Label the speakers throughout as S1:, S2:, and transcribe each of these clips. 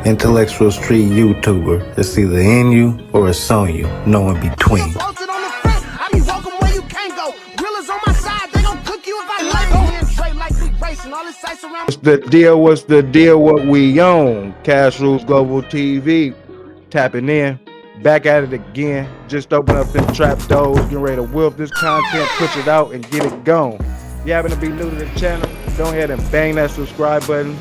S1: Intellectual street YouTuber. It's either in you or it's on you. No in between.
S2: What's the deal? What's the deal? What we own? Cash Rules Global TV. Tapping in. Back at it again. Just open up them trap doors. Getting ready to whip this content, push it out, and get it gone. If you happen to be new to the channel, go ahead and bang that subscribe button.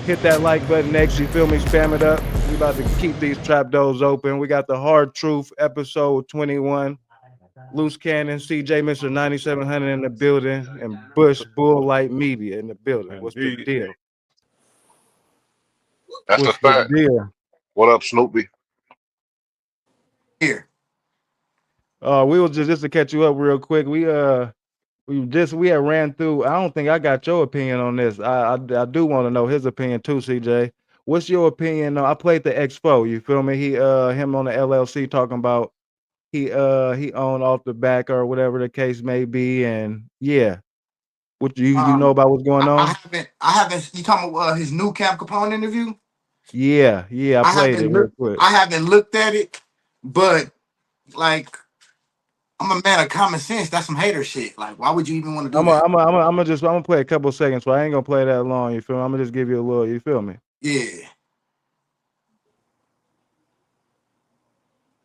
S2: Hit that like button next, you feel me? Spam it up. We about to keep these trap doors open. We got the Hard Truth episode 21. Loose Cannon, CJ, Mr. 9700 in the building, and Bush Bull Light Media in the building. What's the deal?
S3: That's
S2: What's
S3: the fact.
S2: deal?
S3: What up, Snoopy?
S4: Here.
S2: We was just to catch you up real quick. We had ran through. I don't think I got your opinion on this. I do want to know his opinion too, CJ. What's your opinion? I played the X4. You feel me? Him on the LLC talking about he owned off the back or whatever the case may be, and yeah. What you know about what's going on?
S4: I haven't. You talking about his new Cap Capone interview?
S2: Yeah. I played it real quick.
S4: I haven't looked at it, but like, I'm a man of common sense. That's some hater shit. Like, why would you even want to do that?
S2: I'm gonna play a couple seconds, so I ain't gonna play that long. You feel me? I'm gonna just give you a little. You feel me?
S4: Yeah.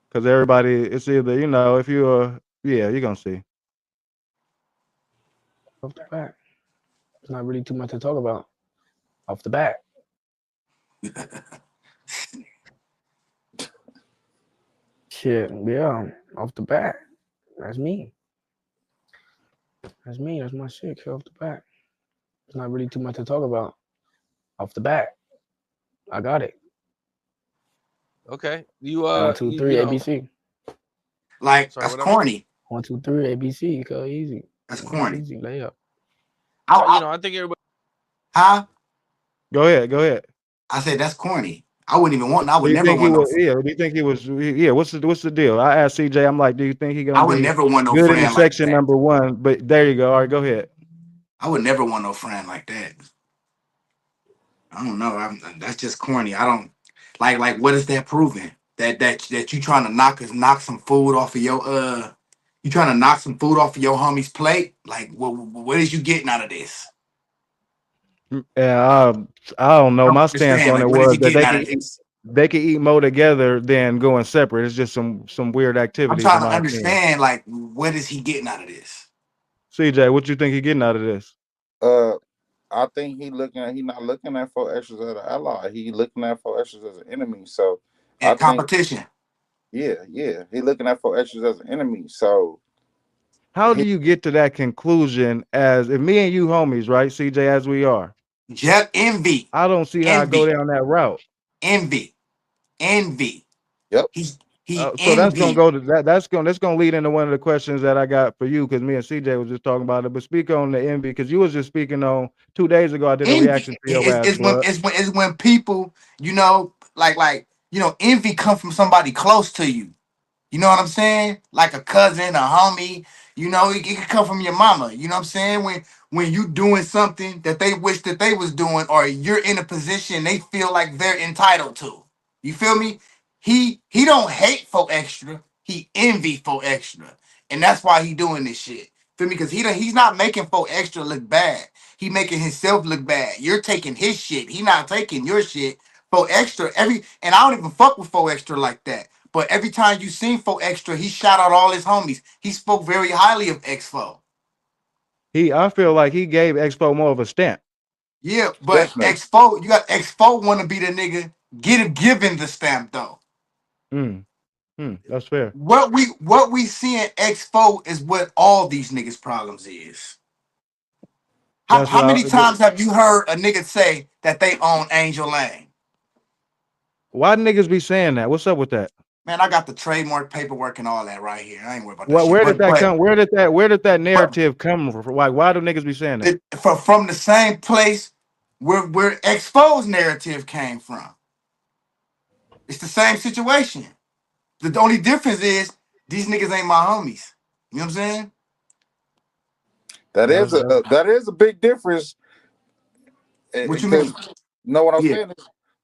S2: Because everybody, it's either if you're you're gonna see.
S5: Off the bat, it's not really too much to talk about. Off the bat. Shit, yeah, off the bat. That's me. That's me. That's my shit. Off the bat. It's not really too much to talk about. Off the bat. I got it.
S6: Okay. You
S5: 1, 2, 3 ABC.
S4: Like, that's corny.
S5: 1, 2, 3 ABC. Go easy.
S4: That's corny.
S5: Easy layup.
S6: I think everybody.
S4: Huh?
S2: Go ahead.
S4: I said that's corny. I wouldn't even want. I would never want.
S2: Do you think he was? Yeah. What's the deal? I asked CJ. I'm like, do you think he gonna?
S4: I would never want no
S2: good
S4: friend
S2: in section
S4: like that.
S2: number 1. But there you go. All right, go ahead.
S4: I would never want no friend like that. I don't know. That's just corny. I don't like. What is that proving? That you trying to knock some food off of your You trying to knock some food off of your homie's plate? Like, what is you getting out of this?
S2: Yeah, I don't know. My stance on it was that they can eat more together than going separate. It's just some weird activities.
S4: I'm trying to understand, like, what is he getting out of this?
S2: CJ, what you think he getting out of this?
S7: I think he's not looking at 4X's as an ally. He looking at 4X's as an enemy. So
S4: and competition.
S7: Yeah. He looking at 4X's as an enemy. So
S2: how do you get to that conclusion? As if me and you homies, right, CJ, as we are.
S4: Just envy.
S2: I don't see how I go down that route.
S4: Envy.
S7: Yep.
S2: So that's gonna go to that. That's gonna lead into one of the questions that I got for you, because me and CJ was just talking about it. But speak on the envy, because you was just speaking on 2 days ago. I did a reaction to your ass.
S4: It's when people, envy come from somebody close to you. You know what I'm saying? Like a cousin, a homie. It can come from your mama. You know what I'm saying? When you doing something that they wish that they was doing, or you're in a position they feel like they're entitled to. You feel me? He don't hate 4Extra. He envy 4Extra. And that's why he doing this shit. Feel me? Because he's not making 4Extra look bad. He making himself look bad. You're taking his shit. He not taking your shit. 4Extra, and I don't even fuck with 4Extra like that. But every time you seen 4Extra, he shout out all his homies. He spoke very highly of X4.
S2: I feel like he gave X4 more of a stamp.
S4: Yeah, but X4, you got X4 want to be the nigga given the stamp though.
S2: That's fair.
S4: What we see in X4 is what all these niggas' problems is. How many times have you heard a nigga say that they own Angel Lane?
S2: Why niggas be saying that? What's up with that?
S4: Man, I got the trademark paperwork and all that right here. I ain't worried about that.
S2: Well, where did that come? Where did that narrative come from? Why do niggas be saying that?
S4: From the same place where X4's narrative came from. It's the same situation. The only difference is these niggas ain't my homies. You know what I'm saying?
S7: That is a big difference.
S4: What you mean?
S7: Know what I'm saying?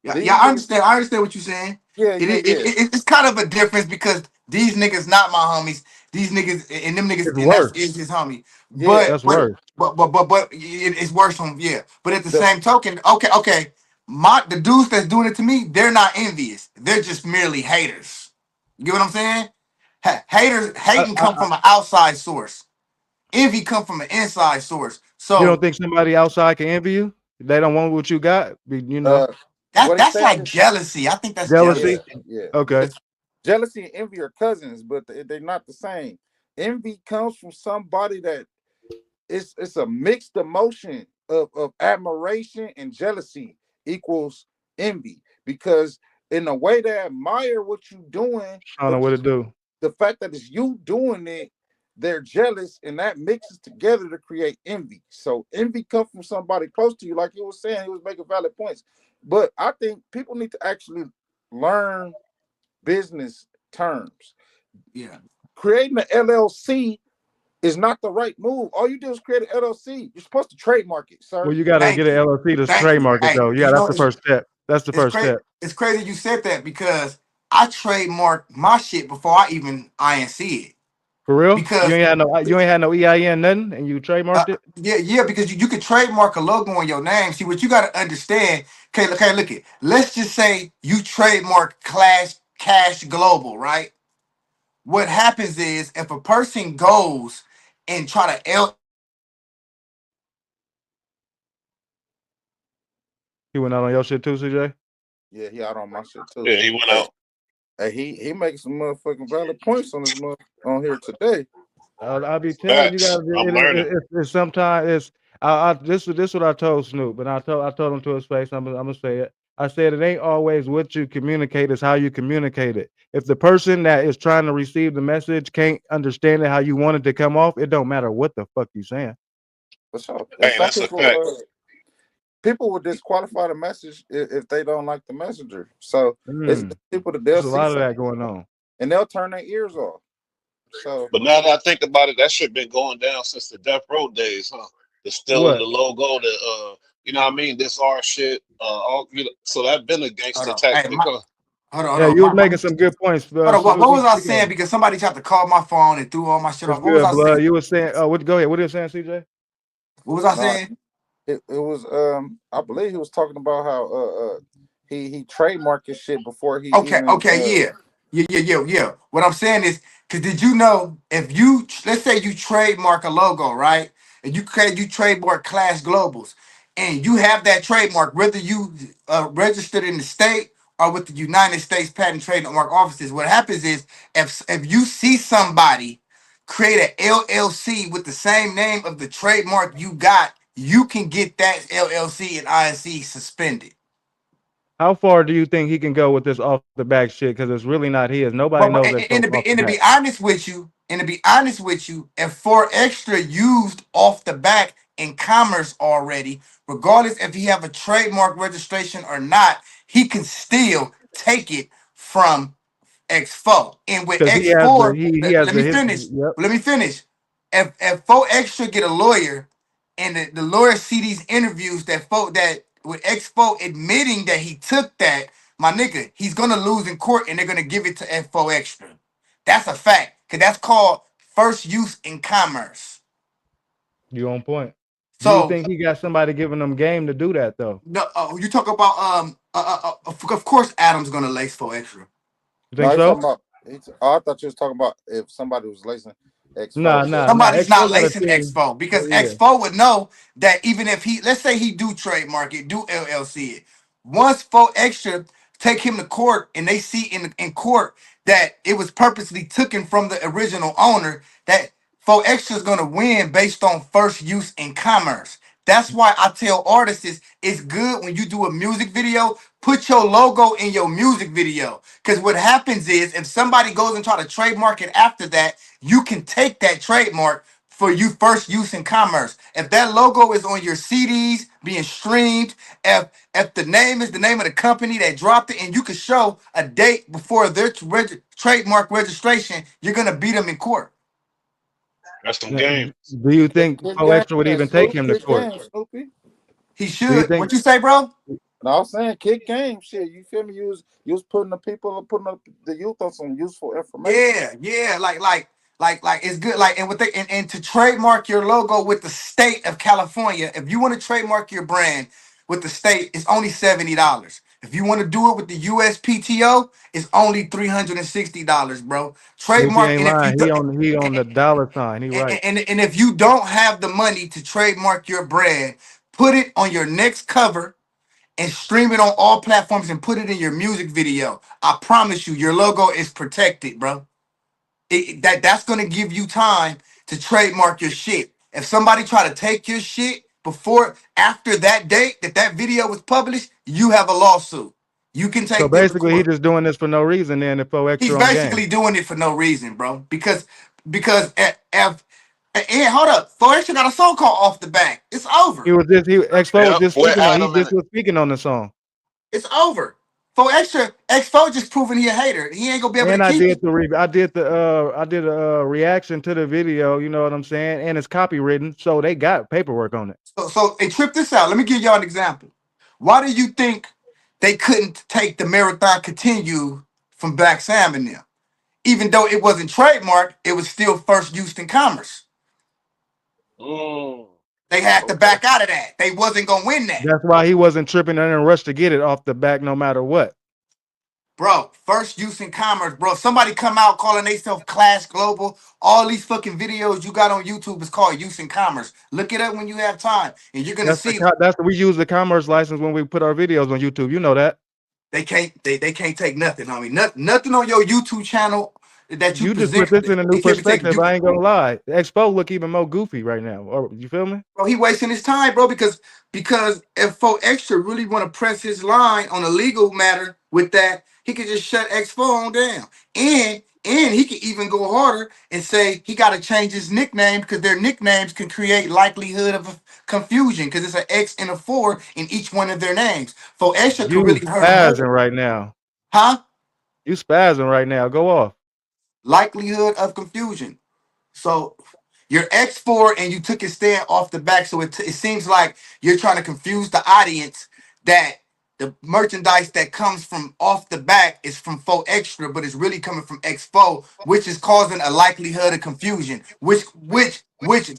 S4: Yeah, I understand. I understand what you're saying. It's kind of a difference because these niggas not my homies. These niggas and them niggas,
S2: It's
S4: and that's
S2: worse.
S4: is his homie.
S7: Yeah,
S2: that's worse.
S4: But it's worse from But at the same token, okay. The dudes that's doing it to me, they're not envious. They're just merely haters. You get what I'm saying? Hating come from an outside source. Envy come from an inside source. So
S2: you don't think somebody outside can envy you? They don't want what you got, you know.
S4: That's like jealousy. I think that's
S2: Jealousy.
S7: Yeah.
S2: Okay.
S7: Jealousy and envy are cousins, but they're not the same. Envy comes from somebody that it's a mixed emotion of admiration and jealousy equals envy, because in a way they admire what you're doing.
S2: I don't know what to do.
S7: The fact that it's you doing it, they're jealous, and that mixes together to create envy. So envy comes from somebody close to you, like he was saying. He was making valid points, but I think people need to actually learn business terms.
S4: Yeah,
S7: creating an LLC is not the right move. All you do is create an LLC. You're supposed to trademark it, sir.
S2: Well, you got to get an LLC to trademark it, though. Yeah, that's the first step. That's the first step.
S4: It's crazy you said that because I trademarked my shit before I even INC it.
S2: For real?
S4: Because
S2: you ain't had no EIN nothing, and you trademarked it.
S4: Yeah, because you could trademark a logo on your name. See, what you got to understand. Okay, look it. Let's just say you trademark Kash Global, right? What happens is if a person goes and try to
S2: He went out on your shit too, CJ?
S7: Yeah, he out on my shit too.
S6: Yeah, he went out.
S7: Hey, he makes some motherfucking valid points on this on here today.
S2: I'll be telling you guys. It's sometimes this is what I told Snoop, and I told him to his face. I'm gonna say it. I said it ain't always what you communicate, it's how you communicate it. If the person that is trying to receive the message can't understand it how you want it to come off, it don't matter what the fuck you saying.
S7: What's up?
S6: Hey, that's a fact.
S7: People would disqualify the message if they don't like the messenger. So it's people that they'll
S2: see a lot of that going on,
S7: and they'll turn their ears off. So,
S6: but now that I think about it, that shit been going down since the Death Row days, huh? The stealing the logo, you know what I mean? This our shit. So that been a gangster tactic.
S4: Hold on.
S2: Yeah, you was making some good points.
S4: Hold on, what was I saying? Because somebody tried to call my phone and threw all my shit off. What was I saying?
S2: You were saying, go ahead. What are you saying, CJ?
S4: What was I saying?
S7: It was I believe he was talking about how he trademarked his shit before he
S4: yeah. What I'm saying is, because did you know if you let's say you trademark a logo, right? And you trademark Clash Globals, and you have that trademark, whether you registered in the state or with the United States Patent Trademark Offices, what happens is if you see somebody create an LLC with the same name of the trademark you got, you can get that LLC and INC suspended.
S2: How far do you think he can go with this off the back shit? Because it's really not his. Nobody knows that.
S4: And to be honest with you, if 4 Extra used off the back in commerce already, regardless if he have a trademark registration or not, he can still take it from X4. And with X4, let me finish. If 4 Extra get a lawyer, and the lawyer see these interviews that with X4 admitting that he took that, my nigga, he's gonna lose in court, and they're gonna give it to F4 Extra. That's a fact, cause that's called first use in commerce.
S2: You on point.
S4: So
S2: do you think he got somebody giving them game to do that though?
S4: No, you talk about of course Adam's gonna lace 4 Extra.
S2: You think so?
S7: I thought you was talking about if somebody was lacing X4.
S4: Somebody's not lacing X4 because X4 would know that even if let's say he do trademark it, do LLC it. Once 4 Extra take him to court and they see in court that it was purposely taken from the original owner, that 4 Extra is gonna win based on first use in commerce. That's why I tell artists it's good when you do a music video, put your logo in your music video. Because what happens is if somebody goes and try to trademark it after that, you can take that trademark for you first use in commerce. If that logo is on your CDs being streamed, if the name is the name of the company that dropped it, and you can show a date before their trademark registration, you're gonna beat them in court.
S6: That's some game.
S2: Do you think 4 Extra would even take him to court?
S4: He should. What you say, bro?
S7: No, I'm saying kick game shit. You feel me? You was putting the people, putting up the youth on some useful information.
S4: Yeah, like it's good. Like and with the and to trademark your logo with the state of California, if you want to trademark your brand with the state, it's only $70. If you want to do it with the USPTO, it's only $360, bro.
S2: Snoopy
S4: Trademark,
S2: ain't
S4: and if you
S2: lying.
S4: do,
S2: He on the dollar sign. He right.
S4: and if you don't have the money to trademark your brand, put it on your next cover and stream it on all platforms and put it in your music video. I promise you, your logo is protected, bro. That's gonna give you time to trademark your shit. If somebody try to take your shit after that date that video was published, you have a lawsuit. You can
S2: So
S4: take them to
S2: basically, he
S4: court.
S2: just doing this for no reason. Then to throw
S4: He's
S2: extra on game.
S4: basically doing it for no reason, bro. Because if and hold up, Forrester got a song called "Off the Back." It's over.
S2: Expo was
S6: Yep,
S2: just
S6: with
S2: speaking on. He
S6: Adam in
S2: just
S6: it.
S2: was speaking on the song.
S4: It's over. For extra, Expo just proving he a hater. He ain't gonna be able to
S2: And I
S4: keep
S2: did
S4: it.
S2: I did a reaction to the video. You know what I'm saying? And it's copywritten, so they got paperwork on it.
S4: So and trip this out. Let me give y'all an example. Why do you think they couldn't take the marathon continue from Blacc Sam and them? Even though it wasn't trademarked, it was still first use in commerce.
S6: Mm,
S4: They had to
S6: okay.
S4: back out of that. They wasn't gonna win that.
S2: That's why he wasn't tripping and in a rush to get it off the back, no matter what.
S4: Bro, first use in commerce, bro. Somebody come out calling themselves Clash Global. All these fucking videos you got on YouTube is called use in commerce. Look it up when you have time, and you're gonna see
S2: We use the commerce license when we put our videos on YouTube. You know that.
S4: they can't take nothing, homie. Nothing on your YouTube channel that you
S2: You just
S4: present.
S2: put this in a new
S4: They can't be taken.
S2: perspective. I ain't gonna lie. The Expo look even more goofy right now. Or you feel me?
S4: Bro, he wasting his time, bro, because if 4Extra really want to press his line on a legal matter with that, he could just shut X4 on down. And he could even go harder and say he got to change his nickname because their nicknames can create likelihood of confusion because it's an X and a 4 in each one of their names. 4Extra could
S2: You
S4: really hurt him more.
S2: spazzing right now.
S4: Huh?
S2: You spazzing right now. Go off.
S4: Likelihood of confusion. So you're X4 and you took his stand off the back. So it seems like you're trying to confuse the audience that the merchandise that comes from off the back is from 4Extra, but it's really coming from X4, which is causing a likelihood of confusion. Which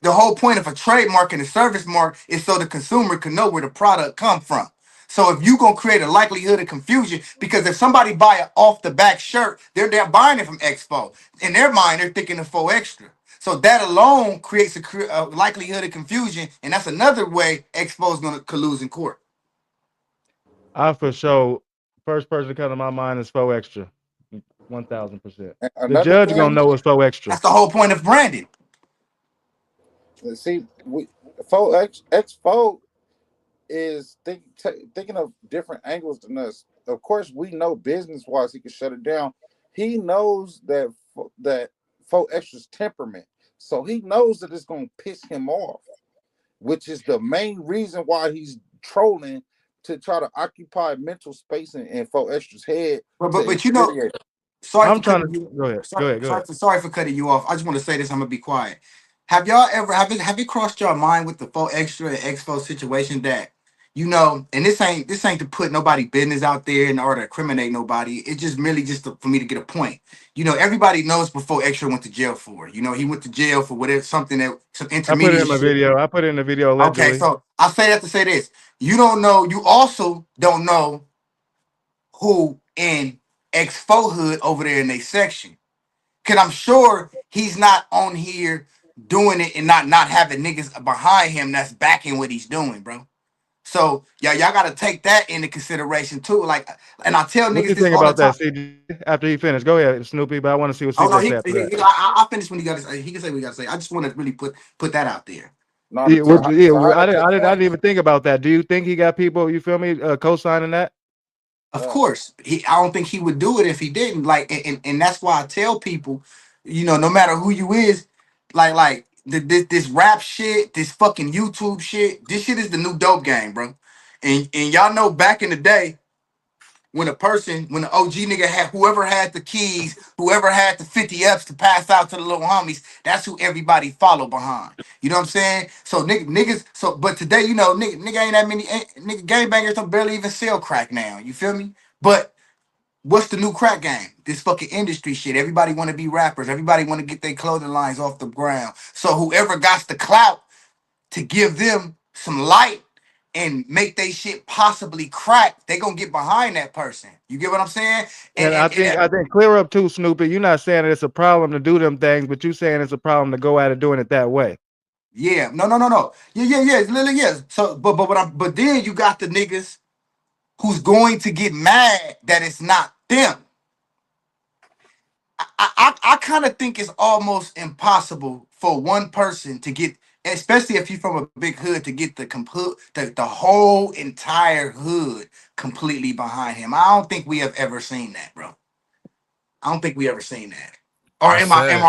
S4: the whole point of a trademark and a service mark is so the consumer can know where the product come from. So if you gonna create a likelihood of confusion, because if somebody buy an off the back shirt, they're buying it from Expo. In their mind, they're thinking of 4Extra. So that alone creates a likelihood of confusion, and that's another way Expo is going to lose in court.
S2: I for sure. First person to come to my mind is 4Extra. 1000%. The
S7: Another
S2: judge gonna
S7: thing,
S2: know it's 4Extra.
S4: That's the whole point of branding.
S7: see, we 4X4 is thinking of different angles than us. Of course, we know business wise he can shut it down. He knows that 4Extra's temperament, so he knows that it's going to piss him off, which is the main reason why he's trolling to try to occupy mental space in 4Extra's head to
S4: But you know,
S7: infuriate.
S4: sorry
S2: I'm
S4: for
S2: trying
S4: cutting
S2: to
S4: you.
S2: go ahead. Go ahead. Go ahead.
S4: Sorry for cutting you off. I just want to say this. I'm gonna be quiet. Have y'all ever have you crossed your mind with the 4Extra and Expo situation that and this ain't to put nobody business out there in order to incriminate nobody. It's just merely for me to get a point. Everybody knows before Extra went to jail for. He went to jail for whatever something that some
S2: I put it in
S4: intermediate
S2: my
S4: shit.
S2: video.
S4: Okay,
S2: Allegedly.
S4: so I say that to say this. You don't know. You also don't know who in Expo hood over there in their section. Cause I'm sure he's not on here doing it and not having niggas behind him that's backing what he's doing, bro. So y'all gotta take that into consideration too. Like, and I tell
S2: What
S4: niggas
S2: you
S4: this
S2: think
S4: all the
S2: about that,
S4: time.
S2: CJ? After he finished, go ahead, Snoopy. But I want to see what
S4: Oh no,
S2: CJ said after that.
S4: I'll finish when he got he can say what he gotta say. I just want to really put that out there.
S7: No,
S2: Yeah,
S7: so how to your
S2: I
S7: point.
S2: didn't even think about that. Do you think he got people? You feel me? Co-signing that?
S4: Of
S7: Uh,
S4: course, I don't think he would do it if he didn't. Like, and that's why I tell people, no matter who you is, this rap shit, this fucking YouTube shit, this shit is the new dope game, bro. And y'all know back in the day, when a person, when the OG nigga had whoever had the keys, whoever had the 50 Fs to pass out to the little homies, that's who everybody follow behind. You know what I'm saying? So niggas, so but today, you know, nigga ain't that many nigga gangbangers don't barely even sell crack now. You feel me? But what's the new crack game? This fucking industry shit. Everybody want to be rappers. Everybody want to get their clothing lines off the ground. So whoever got the clout to give them some light and make they shit possibly crack, they gonna get behind that person. You get what I'm saying?
S2: And I think clear up too, Snoopy. You're not saying that it's a problem to do them things, but you saying it's a problem to go at it doing it that way.
S4: Yeah, no. Yeah. It's literally yes. So, but then you got the niggas who's going to get mad that it's not them. I kind of think it's almost impossible for one person to get, especially if you're from a big hood, to get the whole entire hood completely behind him. I don't think we have ever seen that, bro. I don't think we ever seen that. Or
S3: I
S4: am I
S3: said,
S2: No,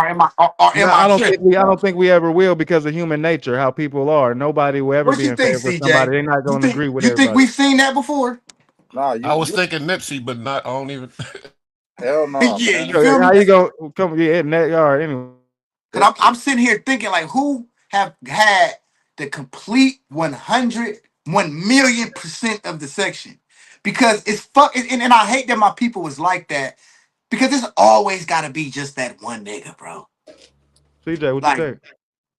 S4: I
S2: I
S4: tripping, bro?
S2: don't think we ever will because of human nature, how people are. Nobody will ever
S4: What
S2: be
S4: you
S2: in
S4: think,
S2: favor of somebody.
S4: CJ?
S2: They're not going to agree with
S4: You think
S2: everybody.
S4: we've seen that before?
S7: Nah,
S3: I was
S7: you
S3: thinking Nipsey, but not. I don't even.
S7: hell no,
S4: Yeah,
S7: man.
S4: you feel
S2: So
S4: me?
S2: how you go come yeah, in that yard anyway?
S4: Cause I'm sitting here thinking like, who have had the complete 1,000,000% of the section? Because it's and I hate that my people was like that because it's always got to be just that one nigga, bro.
S2: CJ, what you
S4: Like,
S2: think?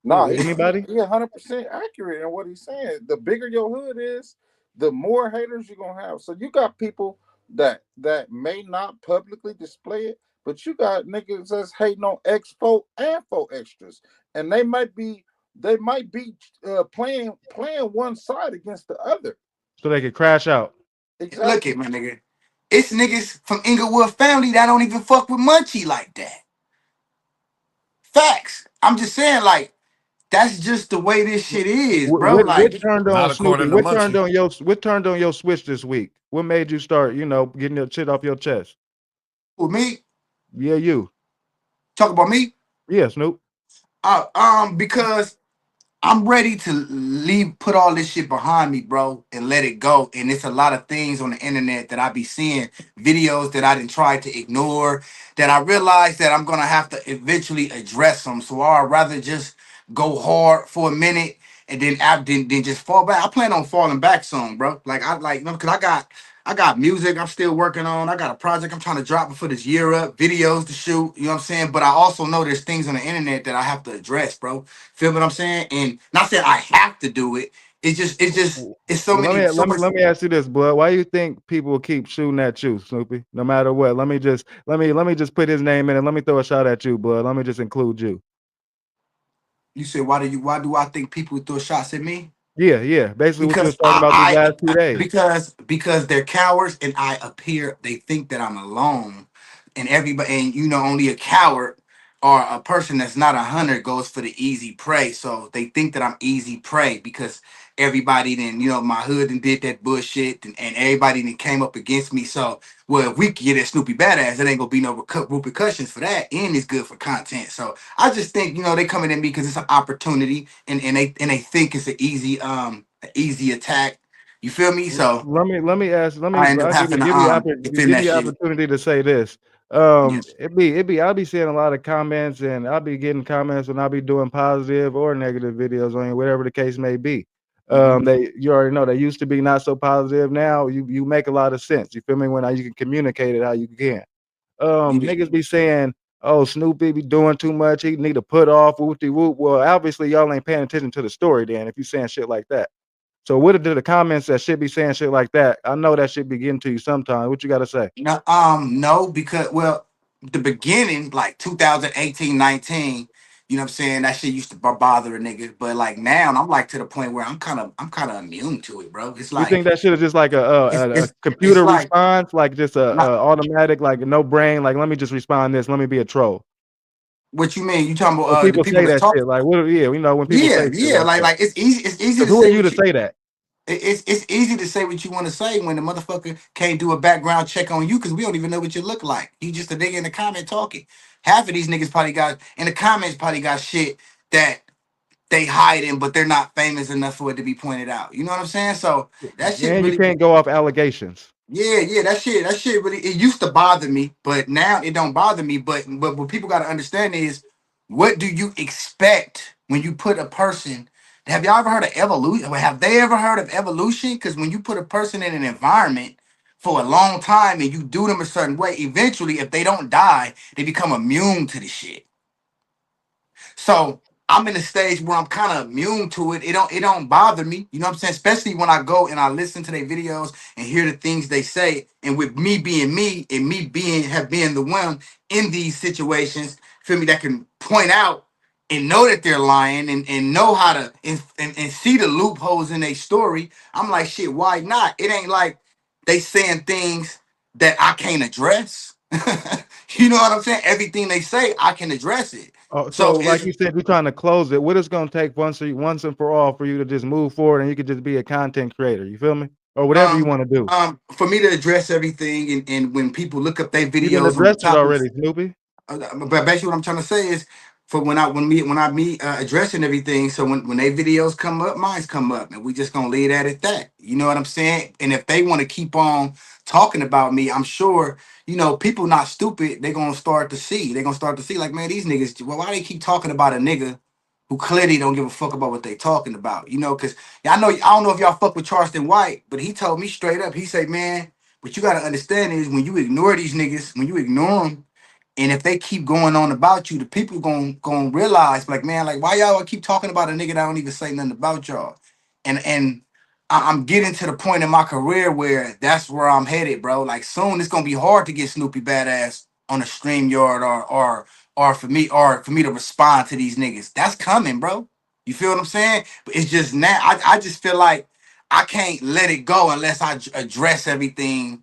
S7: No,
S2: Anybody?
S7: he 100% accurate in what he's saying. The bigger your hood is, the more haters you're gonna have. So you got people that may not publicly display it, but you got niggas that's hating on X4 and 4 extras, and they might be playing one side against the other.
S2: So they could crash out.
S4: look at
S7: Exactly.
S4: my nigga. It's niggas from Inglewood family that don't even fuck with Munchie like that. Facts. I'm just saying, like, that's just the way this shit is, bro.
S2: What
S4: Like,
S2: turned on
S3: Not
S2: Snoopy?
S3: according to Munchie.
S2: What turned on your switch this week? What made you start, getting your shit off your chest?
S4: with me,
S2: Yeah, you.
S4: talk about me.
S2: Yeah, Snoop.
S4: Because I'm ready to put all this shit behind me, bro, and let it go. And it's a lot of things on the internet that I be seeing, videos that I didn't try to ignore, that I realize that I'm gonna have to eventually address them. So I'd rather just go hard for a minute and then just fall back. I plan on falling back soon, bro. Like because I got music I'm still working on. I got a project I'm trying to drop before this year up, videos to shoot, you know what I'm saying? But I also know there's things on the internet that I have to address, bro. Feel what I'm saying? And not saying I have to do it. It's so
S2: Well,
S4: many, so much.
S2: let me ask you this, Blood. Why you think people will keep shooting at you, Snoopy? No matter what. Let me just put his name in and let me throw a shot at you, Blood. Let me just include you.
S4: You said why do I think people throw shots at me?
S2: Yeah, yeah. Basically what you was
S4: Because
S2: talking about these last 2 days.
S4: because they're cowards and they think that I'm alone, and everybody, and only a coward or a person that's not a hunter goes for the easy prey. So they think that I'm easy prey because everybody then my hood and did that bullshit, and everybody then came up against me. So well, if we can get that Snoopy BadAzz, it ain't gonna be no repercussions for that, and it's good for content. So I just think they coming at me because it's an opportunity, and they think it's an easy attack. You feel me? So
S2: Let me
S4: I end up having to defend
S2: give
S4: that
S2: you
S4: shit.
S2: opportunity to say this.
S4: Yes.
S2: I'll be seeing a lot of comments and I'll be getting comments when I'll be doing positive or negative videos on you, whatever the case may be.
S4: Mm-hmm.
S2: You already know they used to be not so positive. Now you make a lot of sense. You feel me? When you can communicate it how you can.
S4: Yeah.
S2: Niggas be saying, "Oh, Snoopy be doing too much. He need to put off whoopty whoop." Well, obviously y'all ain't paying attention to the story. Then, if you saying shit like that, so what are the comments that should be saying shit like that? I know that should be getting to you sometime. What you got to say?
S4: No, no, because the beginning, like 2018, 19, you know what I'm saying? That shit used to bother a nigga. But like now, I'm like to the point where I'm kind of immune to it, bro. It's
S2: You
S4: like
S2: think that shit is just like a
S4: it's
S2: computer
S4: like
S2: response, like just
S4: not
S2: a automatic, like no brain, like let me just respond this, let me be a troll.
S4: what you mean. You talking
S2: When
S4: about the
S2: people
S4: people
S2: say
S4: that's
S2: that shit,
S4: talking?
S2: like what? Yeah, when people say
S4: Yeah,
S2: shit
S4: yeah.
S2: like
S4: Like
S2: that,
S4: like it's easy
S2: because
S4: to
S2: who are
S4: say
S2: you to
S4: what you
S2: say that?
S4: it's easy to say what you want to say when the motherfucker can't do a background check on you because we don't even know what you look like. You just a nigga in the comment talking. Half of these niggas probably got in the comments probably got shit that they hiding, but they're not famous enough for it to be pointed out. You know what I'm saying? So that shit
S2: And you
S4: really
S2: can't go off allegations.
S4: Yeah, that shit really, it used to bother me, but now it don't bother me. But what people gotta understand is, what do you expect when you put a person? Have y'all ever heard of evolution? Have they ever heard of evolution? Because when you put a person in an environment for a long time and you do them a certain way, eventually, if they don't die, they become immune to the shit. So I'm in a stage where I'm kind of immune to it. It don't bother me. You know what I'm saying? Especially when I go and I listen to their videos and hear the things they say. And with me being me and me being the one in these situations, feel me, that can point out and know that they're lying and know how to and see the loopholes in their story. I'm like, shit, why not? It ain't like they saying things that I can't address. You know what I'm saying? Everything they say, I can address it.
S2: Oh,
S4: So
S2: so like
S4: it's
S2: you said, you're trying to close it. What it's gonna take once and for all for you to just move forward and you could just be a content creator. You feel me? Or whatever you want to do.
S4: for me to address everything and when people look up their
S2: You done
S4: videos on the
S2: addressed it
S4: topics,
S2: already, Snoopy.
S4: but basically what I'm trying to say is for when I addressing everything, so when they videos come up, mine's come up, and we just gonna leave that at that. You know what I'm saying? And if they want to keep on talking about me, I'm sure, people not stupid. They're gonna start to see. They're gonna start to see like, man, these niggas, well, why they keep talking about a nigga who clearly don't give a fuck about what they talking about? Because I don't know if y'all fuck with Charleston White, but he told me straight up, he said, man, what you gotta understand is when you ignore these niggas, when you ignore them, and if they keep going on about you, the people going realize, like, man, like, why y'all keep talking about a nigga that don't even say nothing about y'all? And I'm getting to the point in my career where that's where I'm headed, bro. Like, soon it's gonna be hard to get Snoopy BadAzz on a stream yard or for me to respond to these niggas. That's coming, bro. You feel what I'm saying? But it's just now. I just feel like I can't let it go unless I address everything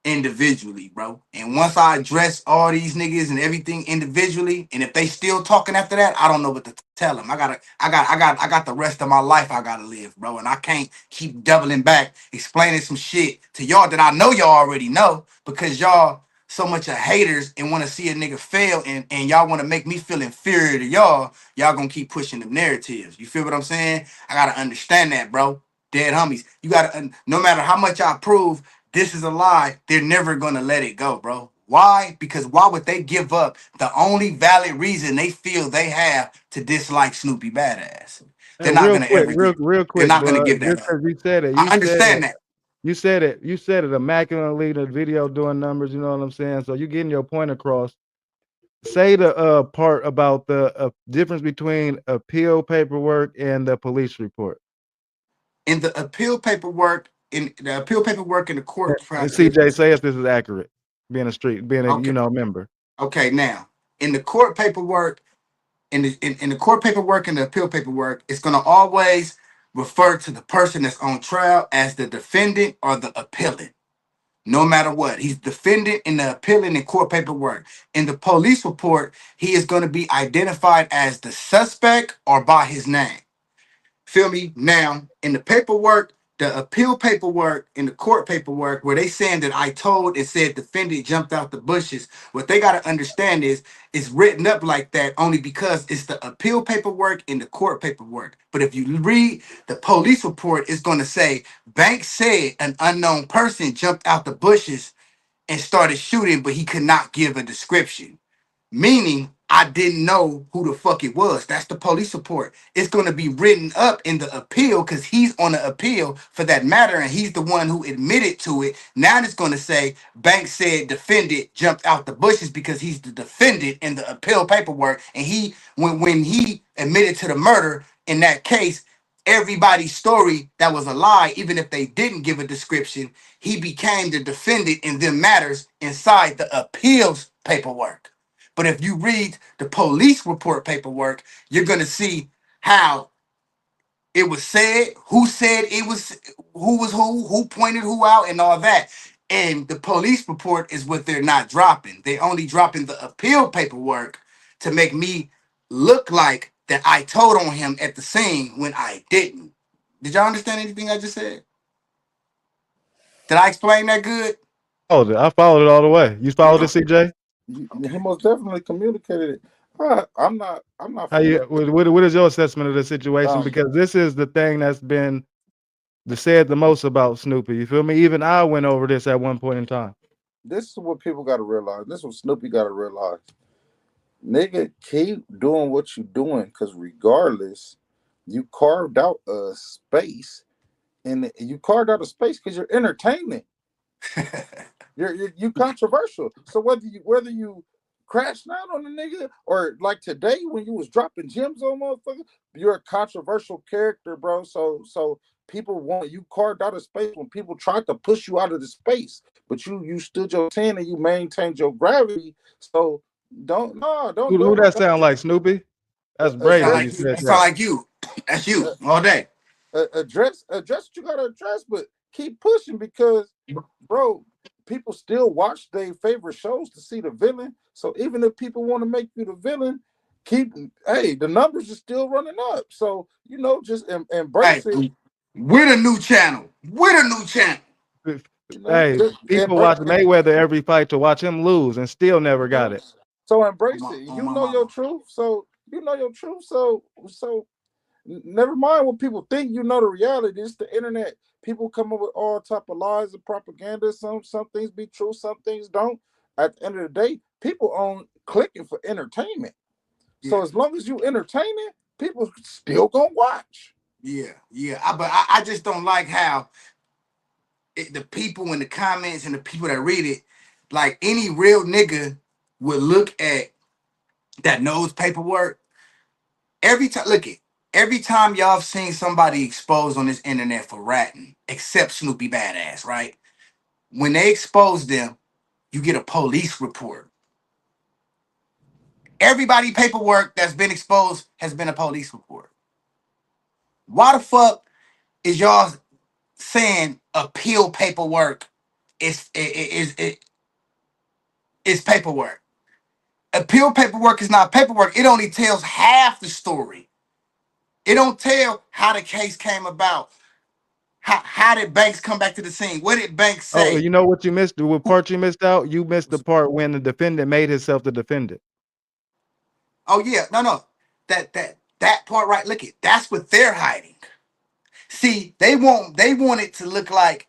S4: individually, bro. And once I address all these niggas and everything individually, and if they still talking after that, I don't know what to tell them. I got the rest of my life I gotta live, bro. And I can't keep doubling back, explaining some shit to y'all that I know y'all already know, because y'all so much of haters and want to see a nigga fail, and y'all want to make me feel inferior to y'all gonna keep pushing the narratives. You feel what I'm saying? I gotta understand that, bro. Dead homies. You gotta, no matter how much I prove this is a lie, they're never gonna let it go, bro. Why? Because why would they give up the only valid reason they feel they have to dislike Snoopy BadAzz?
S2: Hey,
S4: They're not
S2: real
S4: gonna
S2: quick,
S4: ever
S2: real
S4: give.
S2: real
S4: They're
S2: quick,
S4: not gonna
S2: bro.
S4: give that
S2: Just
S4: up.
S2: because you said it,
S4: I understand that.
S2: you said it immaculately. The video doing numbers. You know what I'm saying? So you getting your point across. Say the part about the difference between appeal paperwork and the police report.
S4: In the appeal paperwork, in the court
S2: And
S4: process.
S2: CJ, say if this is accurate. Being a
S4: Okay,
S2: member.
S4: okay. Now, in the court paperwork, in the court paperwork and the appeal paperwork, it's gonna always refer to the person that's on trial as the defendant or the appellant. No matter what, he's defendant in the appealing in court paperwork. In the police report, he is going to be identified as the suspect or by his name. Feel me? Now, in the paperwork, the appeal paperwork, in the court paperwork, where they saying that I told and said defendant jumped out the bushes, what they got to understand is it's written up like that only because it's the appeal paperwork and the court paperwork. But if you read the police report, it's going to say Banks said an unknown person jumped out the bushes and started shooting, but he could not give a description. Meaning, I didn't know who the fuck it was. That's the police report. It's going to be written up in the appeal because he's on the appeal for that matter, and he's the one who admitted to it. Now it's going to say Banks said defendant jumped out the bushes because he's the defendant in the appeal paperwork, and he when he admitted to the murder in that case, everybody's story that was a lie, even if they didn't give a description, he became the defendant in them matters inside the appeals paperwork. But if you read the police report paperwork, you're going to see how it was said it was, who pointed who out, and all that. And the police report is what they're not dropping. They only dropping the appeal paperwork to make me look like that I told on him at the scene when I didn't. Did y'all understand anything I just said? Did I explain that good?
S2: I followed it all the way. You followed it, CJ?
S7: He most definitely communicated it. I'm not
S2: How you?
S7: familiar.
S2: What is your assessment of the situation?
S7: Um,
S2: Because this is the thing that's been that said the most about Snoopy. You feel me? Even I went over this at one point in time.
S7: This is what people got to realize. This is what Snoopy got to realize. Nigga, keep doing what you doing, because regardless, you carved out a space, and you carved out a space because you're entertaining. You controversial. So whether you crashing out on the nigga or like today when you was dropping gems on motherfuckers, you're a controversial character, bro. So people want you carved out of space when people tried to push you out of the space, but you stood your 10 and you maintained your gravity. So don't
S2: Who that sound like, Snoopy? That's Brady. You said
S4: that sound like you. That's you all day.
S7: Address what you gotta address, but keep pushing, because bro, people still watch their favorite shows to see the villain. So even if people want to make you the villain, the numbers are still running up. So just embrace it.
S4: We're the new channel. We're the new channel.
S2: People watch Mayweather every fight to watch him lose and still never got it.
S7: So embrace it. You know your truth. So So never mind what people think. You know the reality. It's the internet. People come up with all type of lies and propaganda. Some things be true, some things don't. At the end of the day, people on clicking for entertainment. Yeah. So as long as you entertaining, people still gonna watch.
S4: Yeah. But I just don't like how the people in the comments and the people that read it, like any real nigga would look at that knows paperwork. Every time y'all have seen somebody exposed on this internet for ratting, except Snoopy BadAzz, right? When they expose them, you get a police report. Everybody paperwork that's been exposed has been a police report. Why the fuck is y'all saying appeal paperwork is paperwork? Appeal paperwork is not paperwork. It only tells half the story. It don't tell how the case came about. How did Banks come back to the scene? What did Banks say?
S2: Oh, you know what you missed? What part you missed out? You missed the part when the defendant made himself the defendant.
S4: Oh yeah, no. That part right. Look, that's what they're hiding. See, they want it to look like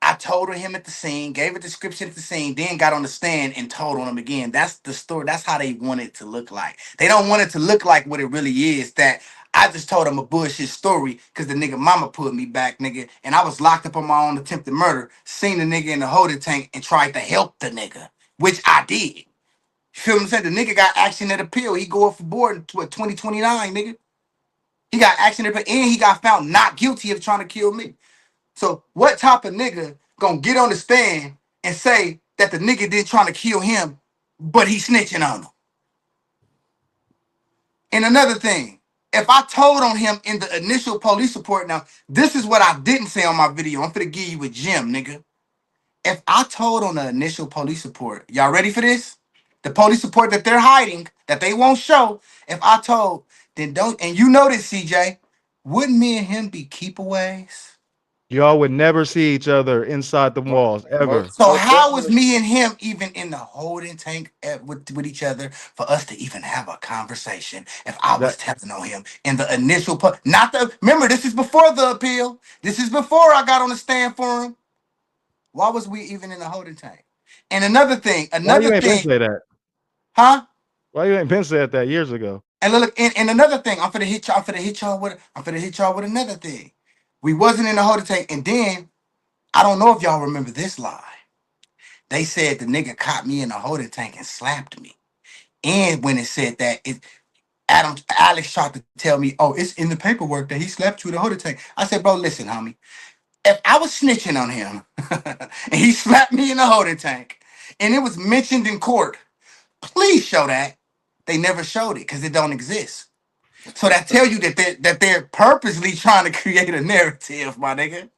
S4: I told on him at the scene, gave a description at the scene, then got on the stand and told on him again. That's the story. That's how they want it to look like. They don't want it to look like what it really is, that I just told him a bullshit story because the nigga mama put me back, nigga, and I was locked up on my own attempted murder, seen the nigga in the holding tank and tried to help the nigga, which I did. You feel what I'm saying? The nigga got action at appeal. He go up for board in 2029, nigga. He got action at appeal, and he got found not guilty of trying to kill me. So what type of nigga gonna get on the stand and say that the nigga did trying to kill him, but he snitching on him? And another thing, if I told on him in the initial police report, now this is what I didn't say on my video. I'm finna give you a gem, nigga. If I told on the initial police report, y'all ready for this? The police report that they're hiding, that they won't show. If I told, then don't, and you know this, CJ, wouldn't me and him be keepaways?
S2: Y'all would never see each other inside the walls ever.
S4: So how was me and him even in the holding tank with each other for us to even have a conversation? If I was telling on him in the initial remember, this is before the appeal. This is before I got on the stand for him. Why was we even in the holding tank? And another thing,
S2: Why you ain't been say that?
S4: Huh?
S2: Why you ain't been said that years ago?
S4: And look, and another thing, I'm finna hit y'all with another thing. We wasn't in the holding tank, and then I don't know if y'all remember this lie. They said the nigga caught me in the holding tank and slapped me. And when it said that, Alex tried to tell me, oh, it's in the paperwork that he slapped you in the holding tank. I said, bro, listen, homie. If I was snitching on him and he slapped me in the holding tank and it was mentioned in court, please show that. They never showed it because it don't exist. So that tell you that they're purposely trying to create a narrative, my nigga.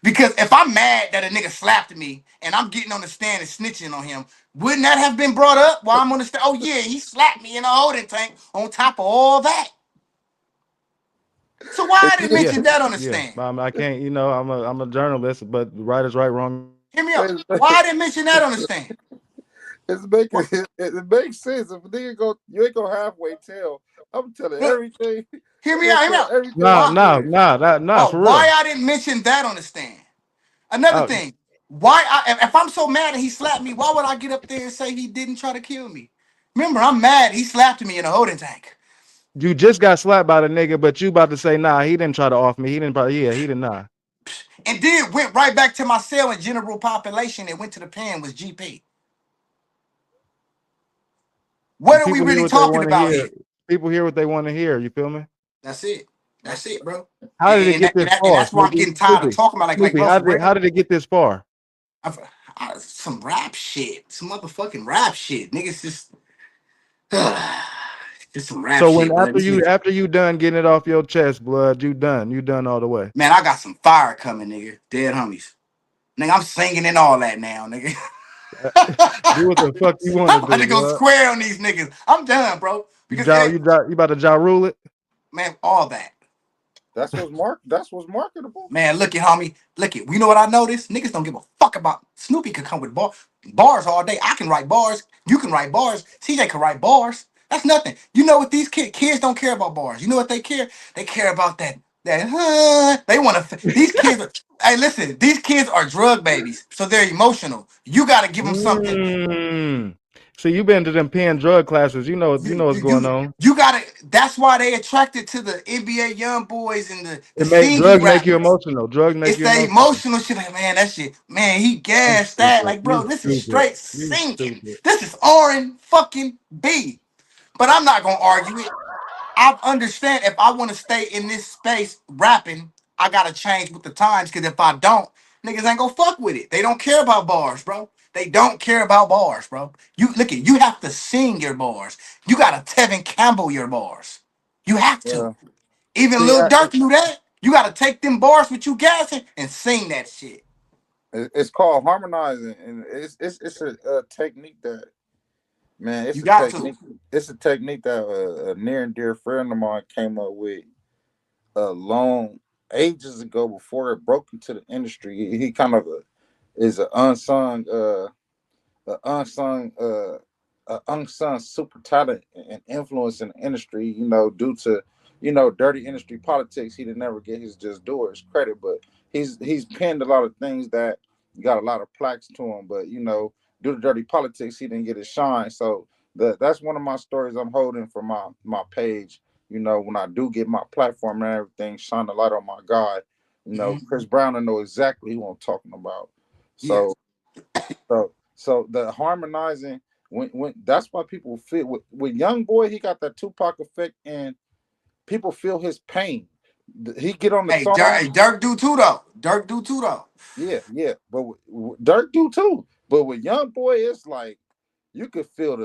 S4: Because if I'm mad that a nigga slapped me and I'm getting on the stand and snitching on him, wouldn't that have been brought up while I'm on the stand? Oh yeah, he slapped me in a holding tank on top of all that. So why I didn't mention that on the stand?
S2: I can't, I'm a journalist, but right is right, wrong.
S4: Hear me out. Why I didn't mention that on the stand?
S7: It makes sense. If a nigga you ain't gonna halfway tell. I'm telling everything.
S4: Hear me out. Hear me out.
S7: Everything
S2: Nah,
S7: good.
S2: for
S4: Why
S2: real.
S4: I didn't mention that on the stand? Another thing. Why if I'm so mad and he slapped me, why would I get up there and say he didn't try to kill me? Remember, I'm mad. He slapped me in a holding tank.
S2: You just got slapped by the nigga, but you about to say, nah, he didn't try to off me. He didn't probably, yeah, he did not.
S4: And then went right back to my cell in general population and went to the pen was GP. What are we
S2: People hear
S4: really
S2: what they
S4: talking
S2: want to
S4: about
S2: hear.
S4: here?
S2: People hear what they want to hear. You feel me?
S4: That's it. That's it, bro.
S2: How did it get this
S4: And
S2: far,
S4: that's why I'm
S2: Snoopy?
S4: getting tired of talking about
S2: Snoopy,
S4: bro, for real.
S2: how did it get this far?
S4: Some rap shit. Some motherfucking rap shit. Niggas just just some rap
S2: So
S4: shit.
S2: when after you done getting it off your chest, blood, you done all the way.
S4: Man, I got some fire coming, nigga. Dead homies. Nigga, I'm singing and all that now, nigga.
S2: Do what the fuck you want
S4: I'm
S2: to
S4: about
S2: do,
S4: to go
S2: blood.
S4: square on these niggas. I'm done, bro. Because
S2: You about to rule it?
S4: man, all that.
S7: That's what's marketable.
S4: Man, look it, homie. Look it. You know what I noticed? Niggas don't give a fuck about Snoopy could come with bars all day. I can write bars. You can write bars. CJ can write bars. That's nothing. You know what these kids don't care about bars. You know what they care? They care about that. They want to. These kids. Hey, listen. These kids are drug babies, so they're emotional. You got to give them something.
S2: So you been to them pen drug classes. You know what's going on.
S4: You gotta. That's why they attracted to the NBA young boys and the
S2: Drugs
S4: singing
S2: make you
S4: rappers.
S2: emotional. Drugs make
S4: It's
S2: you
S4: the
S2: emotional.
S4: emotional shit. Like, man, that shit. Man, he gassed that. Like, bro, this is straight singing. This is fucking B. But I'm not gonna argue it. I understand if I want to stay in this space rapping, I gotta change with the times. Because if I don't, niggas ain't gonna fuck with it. They don't care about bars, bro. They don't care about bars, bro. You look at you have to sing your bars. You gotta Tevin Campbell your bars. You have to. Even
S7: See,
S4: Lil Durk knew that. You gotta take them bars with you gassing and sing that shit.
S7: It's called harmonizing, and it's a technique that, man, it's
S4: You
S7: a
S4: got
S7: technique. It's a technique that a near and dear friend of mine came up with long ages ago before it broke into the industry. He kind of is an unsung super talent and influence in the industry. You know, due to dirty industry politics, he didn't never get his just doers credit, but he's penned a lot of things that got a lot of plaques to him. But due to dirty politics, he didn't get his shine. So that's one of my stories I'm holding for my page. When I do get my platform and everything, shine a light on my God. Chris Brown, I know exactly who I'm talking about. So, so the harmonizing, when that's why people feel with Young Boy, he got that Tupac effect, and people feel his pain. He get on the song.
S4: Dirk do too though. Dirk do too though.
S7: Yeah, but Dirk do too. But with Young Boy, it's like you could feel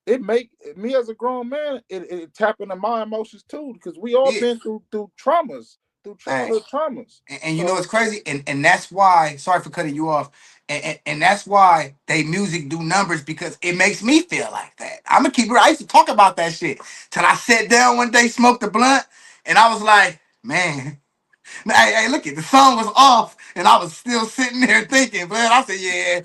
S7: it make me as a grown man, it tap into my emotions too, because we all been through traumas, childhood traumas.
S4: And you know what's crazy? And that's why, sorry for cutting you off. And that's why they music do numbers, because it makes me feel like that. I'm gonna keep it. I used to talk about that shit till I sat down one day, smoked a blunt, and I was like, man, hey, look it, the song was off, and I was still sitting there thinking, man. I said, yeah,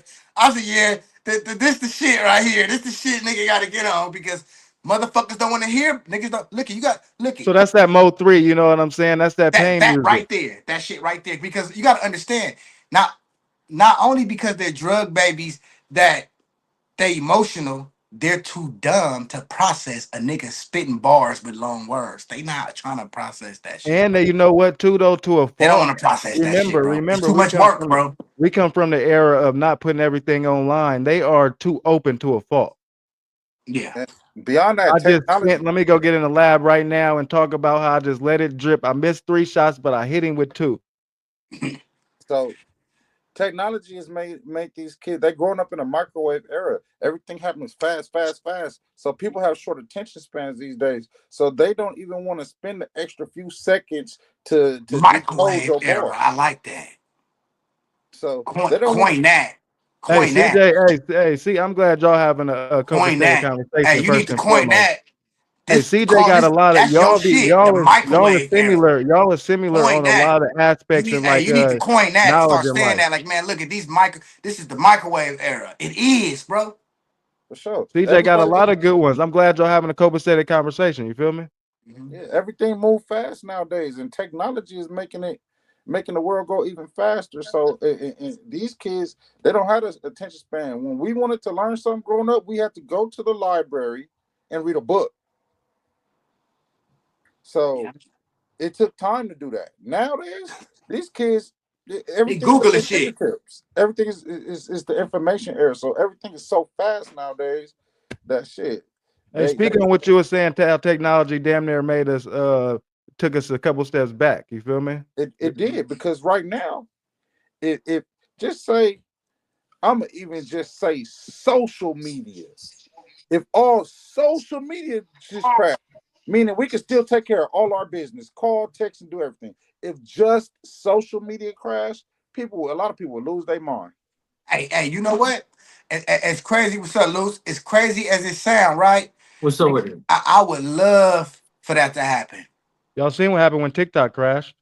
S4: this the shit right here. This the shit nigga gotta get on, because motherfuckers don't want to hear. Niggas don't look it. You got look it.
S2: So that's that Mo 3, you know what I'm saying? That's that pain music
S4: right there. That shit right there. Because you gotta understand, not only because they're drug babies that they emotional, they're too dumb to process a nigga spitting bars with long words. They not trying to process that shit.
S2: And you know what too though, to a fault.
S4: They don't want to process that shit, bro. It's too much work, bro.
S2: We come from the era of not putting everything online. They are too open to a fault.
S4: Yeah.
S7: Beyond that,
S2: let me go get in the lab right now and talk about how I just let it drip. I missed 3 shots, but I hit him with 2.
S7: So technology has made these kids, they're growing up in a microwave era. Everything happens fast. So people have short attention spans these days. So they don't even want to spend the extra few seconds to
S4: microwave era. I like that.
S7: So
S4: coin that.
S2: Hey, CJ, hey, see, I'm glad y'all having a copacetic conversation.
S4: Hey, you need to coin that.
S2: Hey, CJ got a lot of y'all are similar on a lot of aspects and like
S4: you need to coin that and start saying that. Like, man, look at these this is the microwave era. It is, bro.
S7: For sure.
S2: CJ got a lot of good ones. I'm glad y'all having a copacetic conversation. You feel me?
S7: Yeah, everything move fast nowadays, and technology is making the world go even faster. So and these kids, they don't have this attention span. When we wanted to learn something growing up, we had to go to the library and read a book. So it took time to do that. Nowadays, these kids,
S4: He
S7: everything's at their
S4: Googling shit.
S7: fingertips. Everything is the information era. So everything is so fast nowadays that shit.
S2: Hey,
S7: They
S2: speaking on what you were saying, how technology damn near made us took us a couple steps back. You feel me?
S7: it did, because right now, if just say, I'm even just say social media. If all social media just crap, meaning we can still take care of all our business, call, text, and do everything. If just social media crash, a lot of people will lose their mind.
S4: Hey, you know what? As crazy, what's up, Luce? As crazy as it sound, right?
S5: What's up with it?
S4: I would love for that to happen.
S2: Y'all seen what happened when TikTok crashed?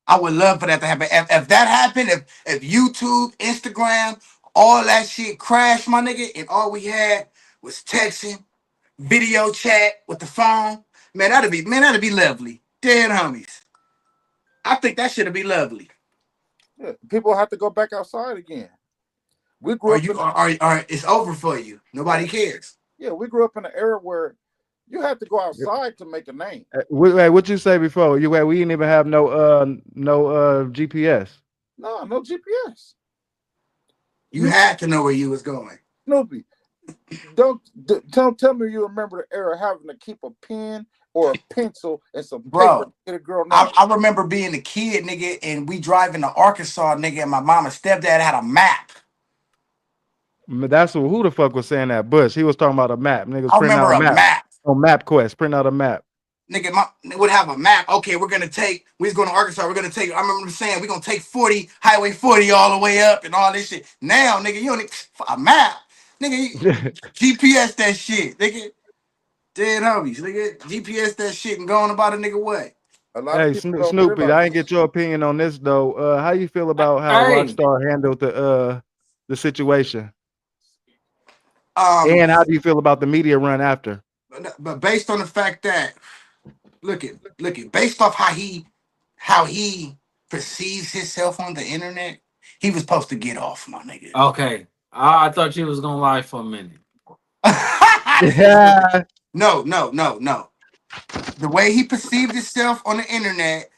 S4: I would love for that to happen. If that happened, if YouTube, Instagram, all that shit crashed, my nigga, and all we had was texting, video chat with the phone, that'd be lovely. Dead homies. I think that should be lovely.
S7: Yeah, people have to go back outside again. We grew
S4: Or
S7: up
S4: you
S7: in
S4: or it's over for you. Nobody cares.
S7: yeah, we grew up in an era where you had to go outside to make a name.
S2: What you say before? We didn't even have no GPS.
S7: No GPS.
S4: You had to know where you was going.
S7: Snoopy, don't tell me you remember the era having to keep a pen or a pencil and some paper to
S4: Bro,
S7: get a girl name.
S4: I remember being a kid, nigga, and we driving to Arkansas, nigga, and my mom and stepdad had a map.
S2: That's who the fuck was saying that? Bush. He was talking about a map. Niggas
S4: I
S2: print out
S4: remember
S2: a
S4: a
S2: map
S4: map.
S2: on MapQuest. Print out a map.
S4: Nigga, would have a map. Okay, we was going to Arkansas. We're gonna take. I remember them saying we're gonna take Highway 40 all the way up and all this shit. Now, nigga, you don't need a map, nigga. GPS that shit, nigga. Dead homies, nigga. GPS that shit and going about a nigga way.
S7: A lot of
S2: Hey,
S7: people don't
S2: Snoopy, I
S7: realize.
S2: ain't get your opinion on this though. How you feel about how
S5: Hey,
S2: Rockstar handled the situation,
S4: Um,
S2: and how do you feel about the media run after?
S4: but based on the fact that look it, based off how he perceives himself on the internet, he was supposed to get off, my nigga.
S5: okay. I thought you was gonna lie for a minute.
S4: This nigga stupid.
S2: Yeah.
S4: No. The way he perceived himself on the internet,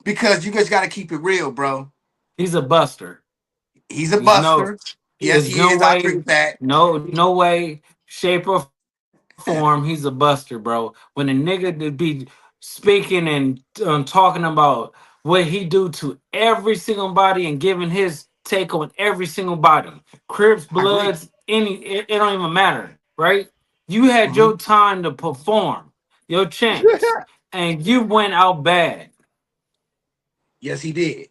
S4: because you guys got to keep it real, bro.
S5: He's a buster.
S4: He's a
S5: There's no,
S4: buster. Yes,
S5: there's
S4: he
S5: no
S4: is. I agree
S5: way,
S4: with that.
S5: no way, shape or form. He's a buster, bro. When a nigga to be speaking and talking about what he do to every single body and giving his take on every single body, Crips,
S4: I agree.
S5: Bloods, it don't even matter, right? You had
S4: Mhm.
S5: your time to perform, your chance, and you went out bad.
S4: Yes, he did.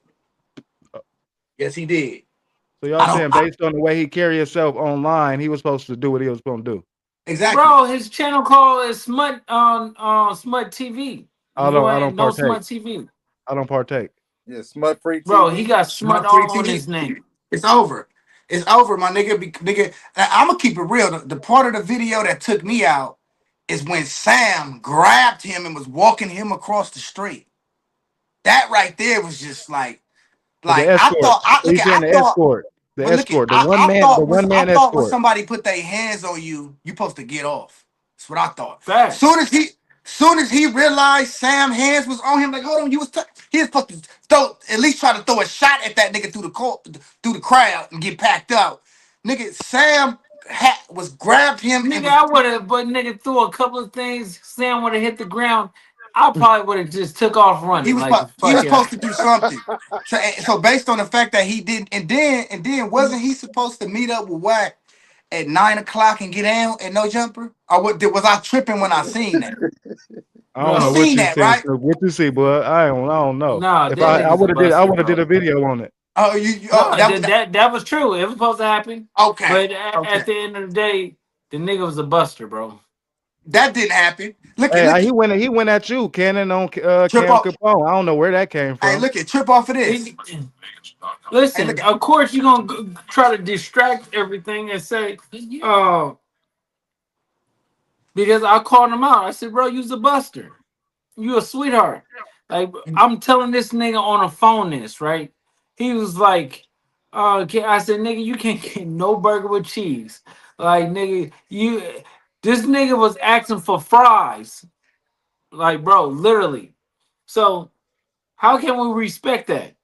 S4: Yes, he did.
S2: So y'all
S4: I don't
S2: saying based on the way he carry himself online, he was supposed to do what he was supposed to do.
S4: exactly.
S5: Bro, his channel call is Smut on Smut TV. You
S2: I
S5: ain't
S2: don't
S5: no
S2: partake.
S5: Smut TV.
S2: I don't partake.
S7: Yeah, smut free
S5: Bro, he
S7: TV.
S5: got Smut
S4: Smart free
S5: all on
S4: TV.
S5: his name.
S4: It's over. It's over, my nigga. Nigga, I'm gonna keep it real. The part of the video that took me out is when Sam grabbed him and was walking him across the street. That right there was just
S2: The
S4: I
S2: escort.
S4: thought I look
S2: He's
S4: at
S2: saying
S4: I
S2: the
S4: thought
S2: escort. The
S4: but look at
S2: escort. The one
S4: I
S2: man
S4: thought when
S2: escort.
S4: somebody put their hands on you, you supposed to get off. That's what I thought.
S5: Facts.
S4: Soon as he realized Sam hands was on him, like hold on, he was supposed to at least try to throw a shot at that nigga through the crowd and get packed up. Nigga, Sam was grabbed him and
S5: Nigga,
S4: was
S5: I would have, but nigga threw a couple of things. Sam would have hit the ground. I probably would have just took off running. Like
S4: he
S5: fuck
S4: was
S5: it.
S4: supposed to do something. So based on the fact that he didn't, and then wasn't he supposed to meet up with Wack at 9 o'clock and get down at no jumper? Or was I tripping when I seen that?
S2: I don't
S4: You
S2: know
S5: Bro,
S2: what
S4: seen
S2: you
S4: that,
S2: saying.
S4: right?
S2: So what you see, boy? I don't know.
S5: nah,
S2: If
S5: that
S2: I
S5: nigga's a
S2: I
S5: buster,
S2: would have did
S5: bro.
S2: a video on it.
S4: Oh,
S5: No,
S4: that was
S5: that was true. It was supposed to happen.
S4: okay.
S5: But
S4: Okay,
S5: at the end of the day, the nigga was a buster, bro.
S4: that didn't happen.
S2: Hey,
S4: Look at
S2: he went at you, Cannon on
S4: trip
S2: Cam
S4: off.
S2: Capone. I don't know where that came
S4: Hey,
S2: from.
S4: look at trip off of this.
S5: He,
S4: Hey, look
S5: listen,
S4: at
S5: of course you're gonna try to distract everything and say, because I called him out. I said, bro, you's a buster. You a sweetheart. Like I'm telling this nigga on a phone this, right? He was like, I said, nigga, you can't get no burger with cheese. Like, nigga, this nigga was asking for fries. Like, bro, literally. So how can we respect that?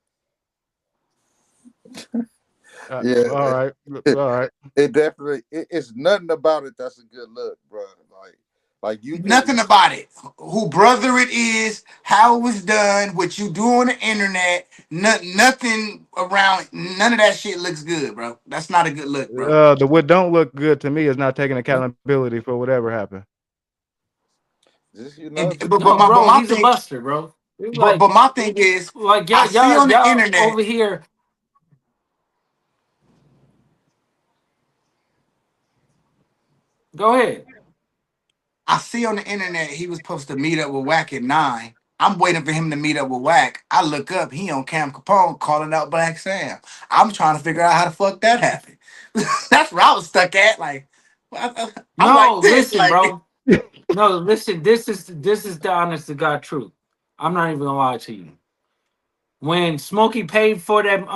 S7: Yeah,
S2: All right,
S7: it,
S2: all right.
S7: it definitely it's nothing about it that's a good look, bro. Like you can
S4: Nothing about it. Who brother it is, how it was done, what you do on the internet, nothing around, none of that shit looks good, bro. That's not a good look, bro.
S2: The what don't look good to me is not taking accountability for whatever happened.
S7: just
S4: And
S7: just
S5: No,
S4: but
S5: bro,
S4: my
S5: he's a
S4: thing,
S5: buster, bro. It's
S4: but my thing is,
S5: like
S4: I see on the
S5: y'all
S4: internet.
S5: over here. Go ahead.
S4: I see on the internet he was supposed to meet up with Wack at 9. I'm waiting for him to meet up with Wack. I look up, he on Cam Capone calling out Blacc Sam. I'm trying to figure out how the fuck that happened. That's where I was stuck at. Like, I'm
S5: No,
S4: like this,
S5: listen,
S4: like
S5: bro. No, listen. This is the honest to God truth. I'm not even gonna lie to you. When Smokey paid for that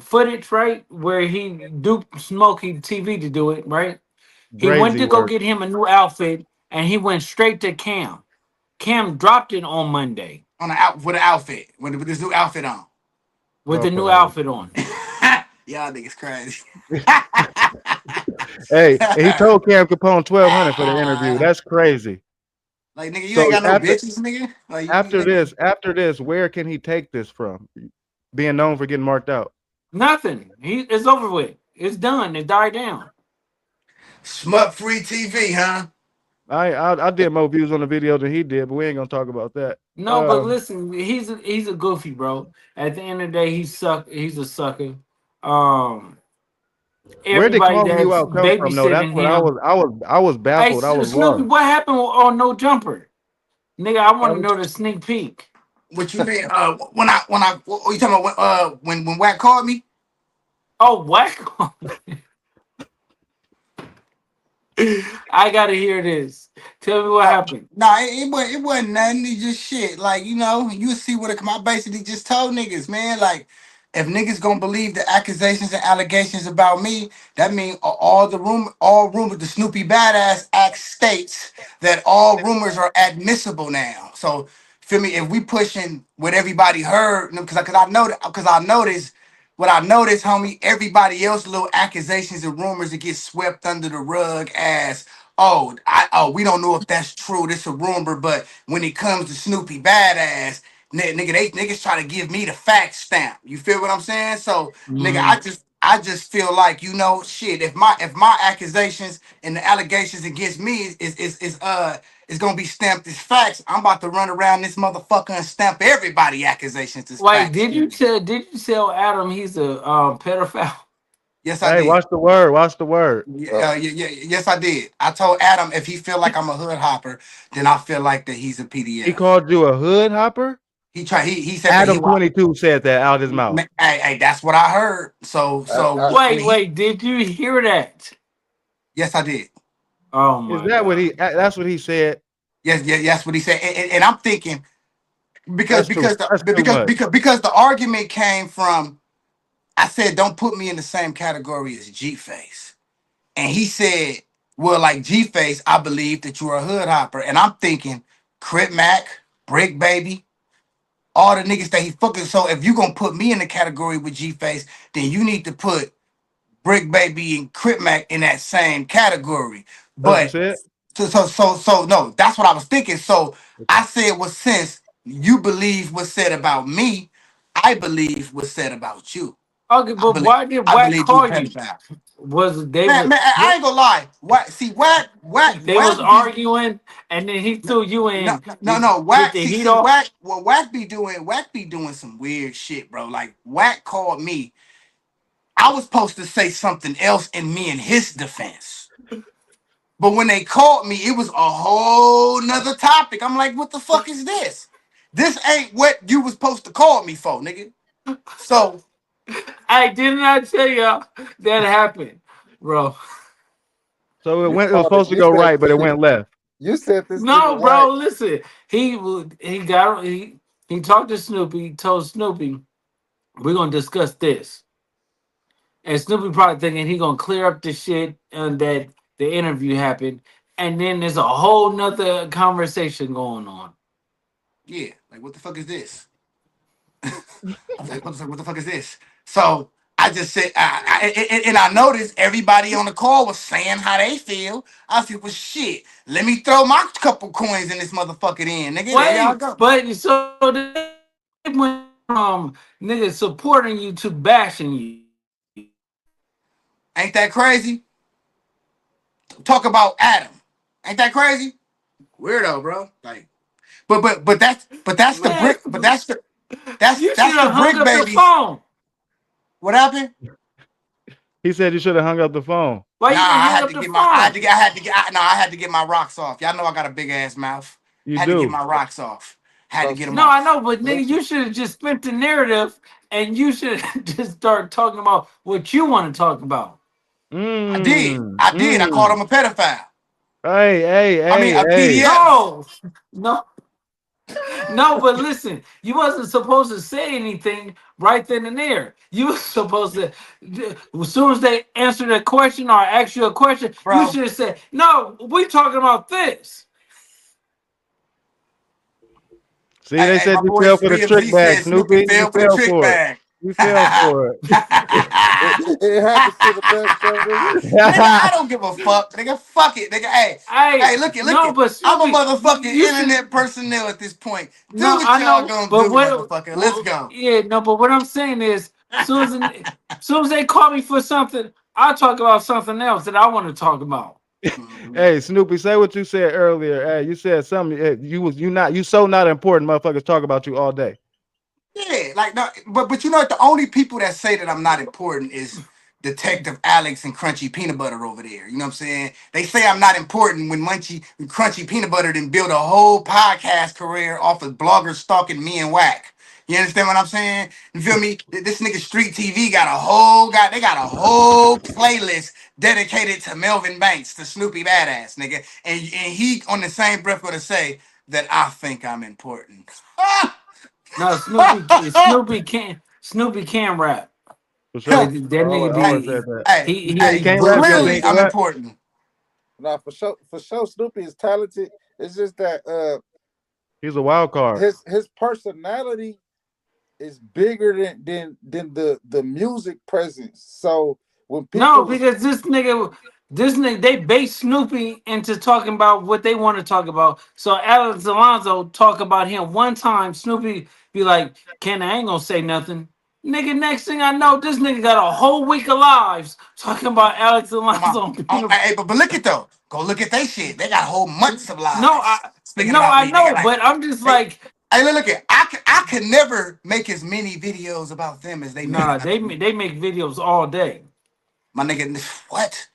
S5: footage, right, where he duped Smokey TV to do it, right? He went
S2: Brazy
S5: to go
S2: work.
S5: get him a new outfit, and he went straight to Cam. Cam dropped it on Monday
S4: on the out with an outfit, with this new outfit on.
S5: with the new
S2: Okay.
S5: outfit on.
S4: Y'all niggas crazy.
S2: Hey, and he told Cam Capone 1,200 for the interview. That's crazy.
S4: Like nigga, you ain't
S2: So
S4: got no bitches, nigga. Like
S2: after this, where can he take this from? Being known for getting marked out.
S5: Nothing. It's over with. It's done. It died down.
S4: smut free TV, huh?
S2: I did more views on the video than he did, but we ain't gonna talk about that.
S5: No, but listen, he's a goofy, bro. At the end of the day, he's a sucker. Um,
S2: Where did
S5: everybody
S2: calling you
S5: that's
S2: out come from? No, that's
S5: babysitting
S2: what
S5: him.
S2: I was
S5: Hey,
S2: baffled. I was
S5: Snoopy,
S2: lost.
S5: what happened on No Jumper? Nigga, I want to
S4: Uh,
S5: know the sneak peek.
S4: what you mean? When I what you talking about? When Wack called me?
S5: Oh, whack. I gotta hear this. Tell me what happened.
S4: Nah, it wasn't nothing. It's just shit. Like, you see what it come. I basically just told niggas, man, like, if niggas gonna believe the accusations and allegations about me, that mean all rumors, the Snoopy BadAzz Act states that all rumors are admissible now. So, feel me, if we pushing what everybody heard, because I noticed what I noticed, homie, everybody else little accusations and rumors that get swept under the rug as we don't know if that's true. This a rumor, but when it comes to Snoopy BadAzz, nigga, they niggas try to give me the fact stamp. You feel what I'm saying? So, nigga,
S5: Mhm.
S4: I just feel like shit. If my accusations and the allegations against me is gonna be stamped as facts, I'm about to run around this motherfucker and stamp everybody accusations as
S5: Wait,
S4: facts.
S5: did you tell Adam he's a pedophile?
S4: Yes, I
S2: Hey,
S4: did.
S2: watch the word. Watch the word.
S4: Yes, I did. I told Adam if he feel like I'm a hood hopper, then I feel like that he's a
S2: He
S4: PDF.
S2: called you a hood hopper.
S4: He said that he wa-
S2: Adam22 said that out his mouth.
S4: hey, that's what I heard. So he
S5: Wait, did you hear that?
S4: yes, I did.
S5: Oh
S2: Is
S5: my
S2: that what
S5: god.
S2: he? That's what he said.
S4: Yes, what he said. And I'm thinking because
S2: That's too.
S4: because the
S2: That's too
S4: because
S2: much.
S4: because because the argument came from I said don't put me in the same category as G Face. And he said, well, like G Face, I believe that you're a hood hopper. And I'm thinking, Crit Mac, Brick Baby, all the niggas that he fucking. So if you gonna put me in the category with G Face, then you need to put Brick Baby and Crit Mac in that same category.
S2: That's what you
S4: But
S2: said.
S4: so no, that's what I was thinking. So I said, well, since you believe what's said about me, I believe what's said about you.
S5: Okay,
S4: I
S5: but
S4: believe
S5: why did
S4: I
S5: Wack
S4: believe you a
S5: call you?
S4: pedophile.
S5: Was they
S4: Man, I ain't gonna lie. What? See,
S5: they was
S4: Wack be
S5: arguing and then he threw you
S4: no,
S5: in
S4: no.
S5: to get
S4: Wack.
S5: the
S4: See,
S5: heat
S4: see,
S5: off?
S4: Wack. What Wack be doing? Wack be doing some weird shit, bro. Like Wack called me. I was supposed to say something else in me in his defense, but when they called me, it was a whole nother topic. I'm like, what the fuck is this? This ain't what you was supposed to call me for, nigga. So
S5: I did not tell y'all that happened, bro.
S2: So it
S7: you
S2: went. It was
S7: called it.
S2: supposed to go right, but it went left.
S7: You said this
S5: No,
S7: nigga
S5: bro.
S7: white.
S5: Listen, he talked to Snoopy, told Snoopy, we're gonna discuss this. And Snoopy probably thinking he gonna clear up the shit and that the interview happened. And then there's a whole nother conversation going on.
S4: Yeah, like what the fuck is this? I was like, what the fuck is this? So I just said, and I noticed everybody on the call was saying how they feel. I said, well, shit, let me throw my couple coins in this motherfucker in, nigga. There y'all
S5: Wait,
S4: go.
S5: but so they went from niggas supporting you to bashing you.
S4: Ain't that crazy? Talk about Adam. Ain't that crazy? Weirdo, bro. Like, but that's the
S5: Man,
S4: brick. But that's
S5: you should
S4: the
S5: have hung
S4: brick
S5: up the
S4: babies.
S5: phone.
S4: What happened?
S2: He said you should have hung up the phone.
S5: Why
S4: Nah,
S5: you didn't
S4: I
S5: hang
S4: had
S5: up
S4: to
S5: the
S4: get my I had
S5: phone?
S4: to get I had to get I, no, I had to get my rocks off. Y'all know I got a big ass mouth.
S2: You
S4: Had to get
S2: do.
S4: my rocks off. Had to
S7: So
S4: get them
S5: No, I
S4: off.
S5: know, but nigga,
S7: Snoopy,
S5: you should have just spent the narrative and you should just start talking about what you want to talk about.
S4: I did.
S2: Mm,
S4: I did. I called
S2: mm.
S4: him a pedophile. I mean,
S2: Hey,
S4: a
S2: hey.
S4: PDF.
S5: No, no, no, but listen, you wasn't supposed to say anything right then and there. You were supposed to, as soon as they answer the question or ask you a question, you
S4: Bro.
S5: should have said, "No, we talking about this."
S2: See, they
S4: Hey,
S2: said
S4: my
S2: you
S4: boy
S2: fell for the trick
S4: BMZ
S2: bag,
S4: said Snoopy
S2: Snoopy. You
S4: fell for the
S2: fell
S4: trick
S2: for it.
S4: bag.
S2: You fell
S4: Nigga,
S2: for
S7: it happens to the best of us.
S4: I
S2: it.
S4: don't give a fuck. Nigga, fuck it. Nigga,
S5: Hey,
S4: hey, look it, look
S5: no,
S4: it.
S5: but
S4: I'm a
S5: Snoopy,
S4: motherfucking
S5: you should.
S4: internet personnel at this point. Do
S5: No,
S4: what
S5: I
S4: y'all
S5: know,
S4: gonna
S5: but
S4: do,
S5: what?
S4: motherfucker. Let's
S5: Well,
S4: go.
S5: yeah, no, but what I'm saying is, soon as they call me for something, I talk about something else that I want to talk about.
S4: Mhm.
S2: Hey, Snoopy, say what you said earlier. Hey, you said something. You so not important. Motherfuckers talk about you all day.
S4: Yeah, like no, but you know what? The only people that say that I'm not important is Detective Alex and Crunchy Peanut Butter over there. You know what I'm saying? They say I'm not important when Crunchy Peanut Butter didn't build a whole podcast career off of bloggers stalking me and Whack. You understand what I'm saying? You feel me? This nigga Street TV they got a whole playlist dedicated to Melvin Banks, to Snoopy BadAzz, nigga. And he on the same breath gonna say that I think I'm important.
S5: No, Snoopy can rap.
S2: For
S5: That
S2: sure.
S5: nigga
S2: Always
S5: be
S2: said that.
S4: Hey,
S5: he
S2: You
S4: hey,
S5: he
S2: can't rap. You don't
S4: clearly
S2: think
S5: bullshit.
S2: you
S4: I'm
S2: rap?
S4: important.
S7: Now for sure, Snoopy is talented. It's just that
S2: He's a wild card.
S7: his personality is bigger than the music presence. So when
S5: No,
S7: people
S5: because this nigga, they bait Snoopy into talking about what they want to talk about. So Alex Alonso talk about him one time. Snoopy be like, "Ken, I ain't gonna say nothing." Nigga, next thing I know, this nigga got a whole week of lives talking about Alex Alonso.
S4: Hey, but look at though. Go look at they shit. They got whole months of
S5: No,
S4: lives
S5: I
S4: speaking
S5: no,
S4: about
S5: I
S4: me. They got
S5: know,
S4: like,
S5: but I'm just
S4: they,
S5: like,
S4: hey, look at. I could never make as many videos about them as they make
S5: nah,
S4: about
S5: they
S4: me.
S5: they make videos all day.
S4: My nigga, what?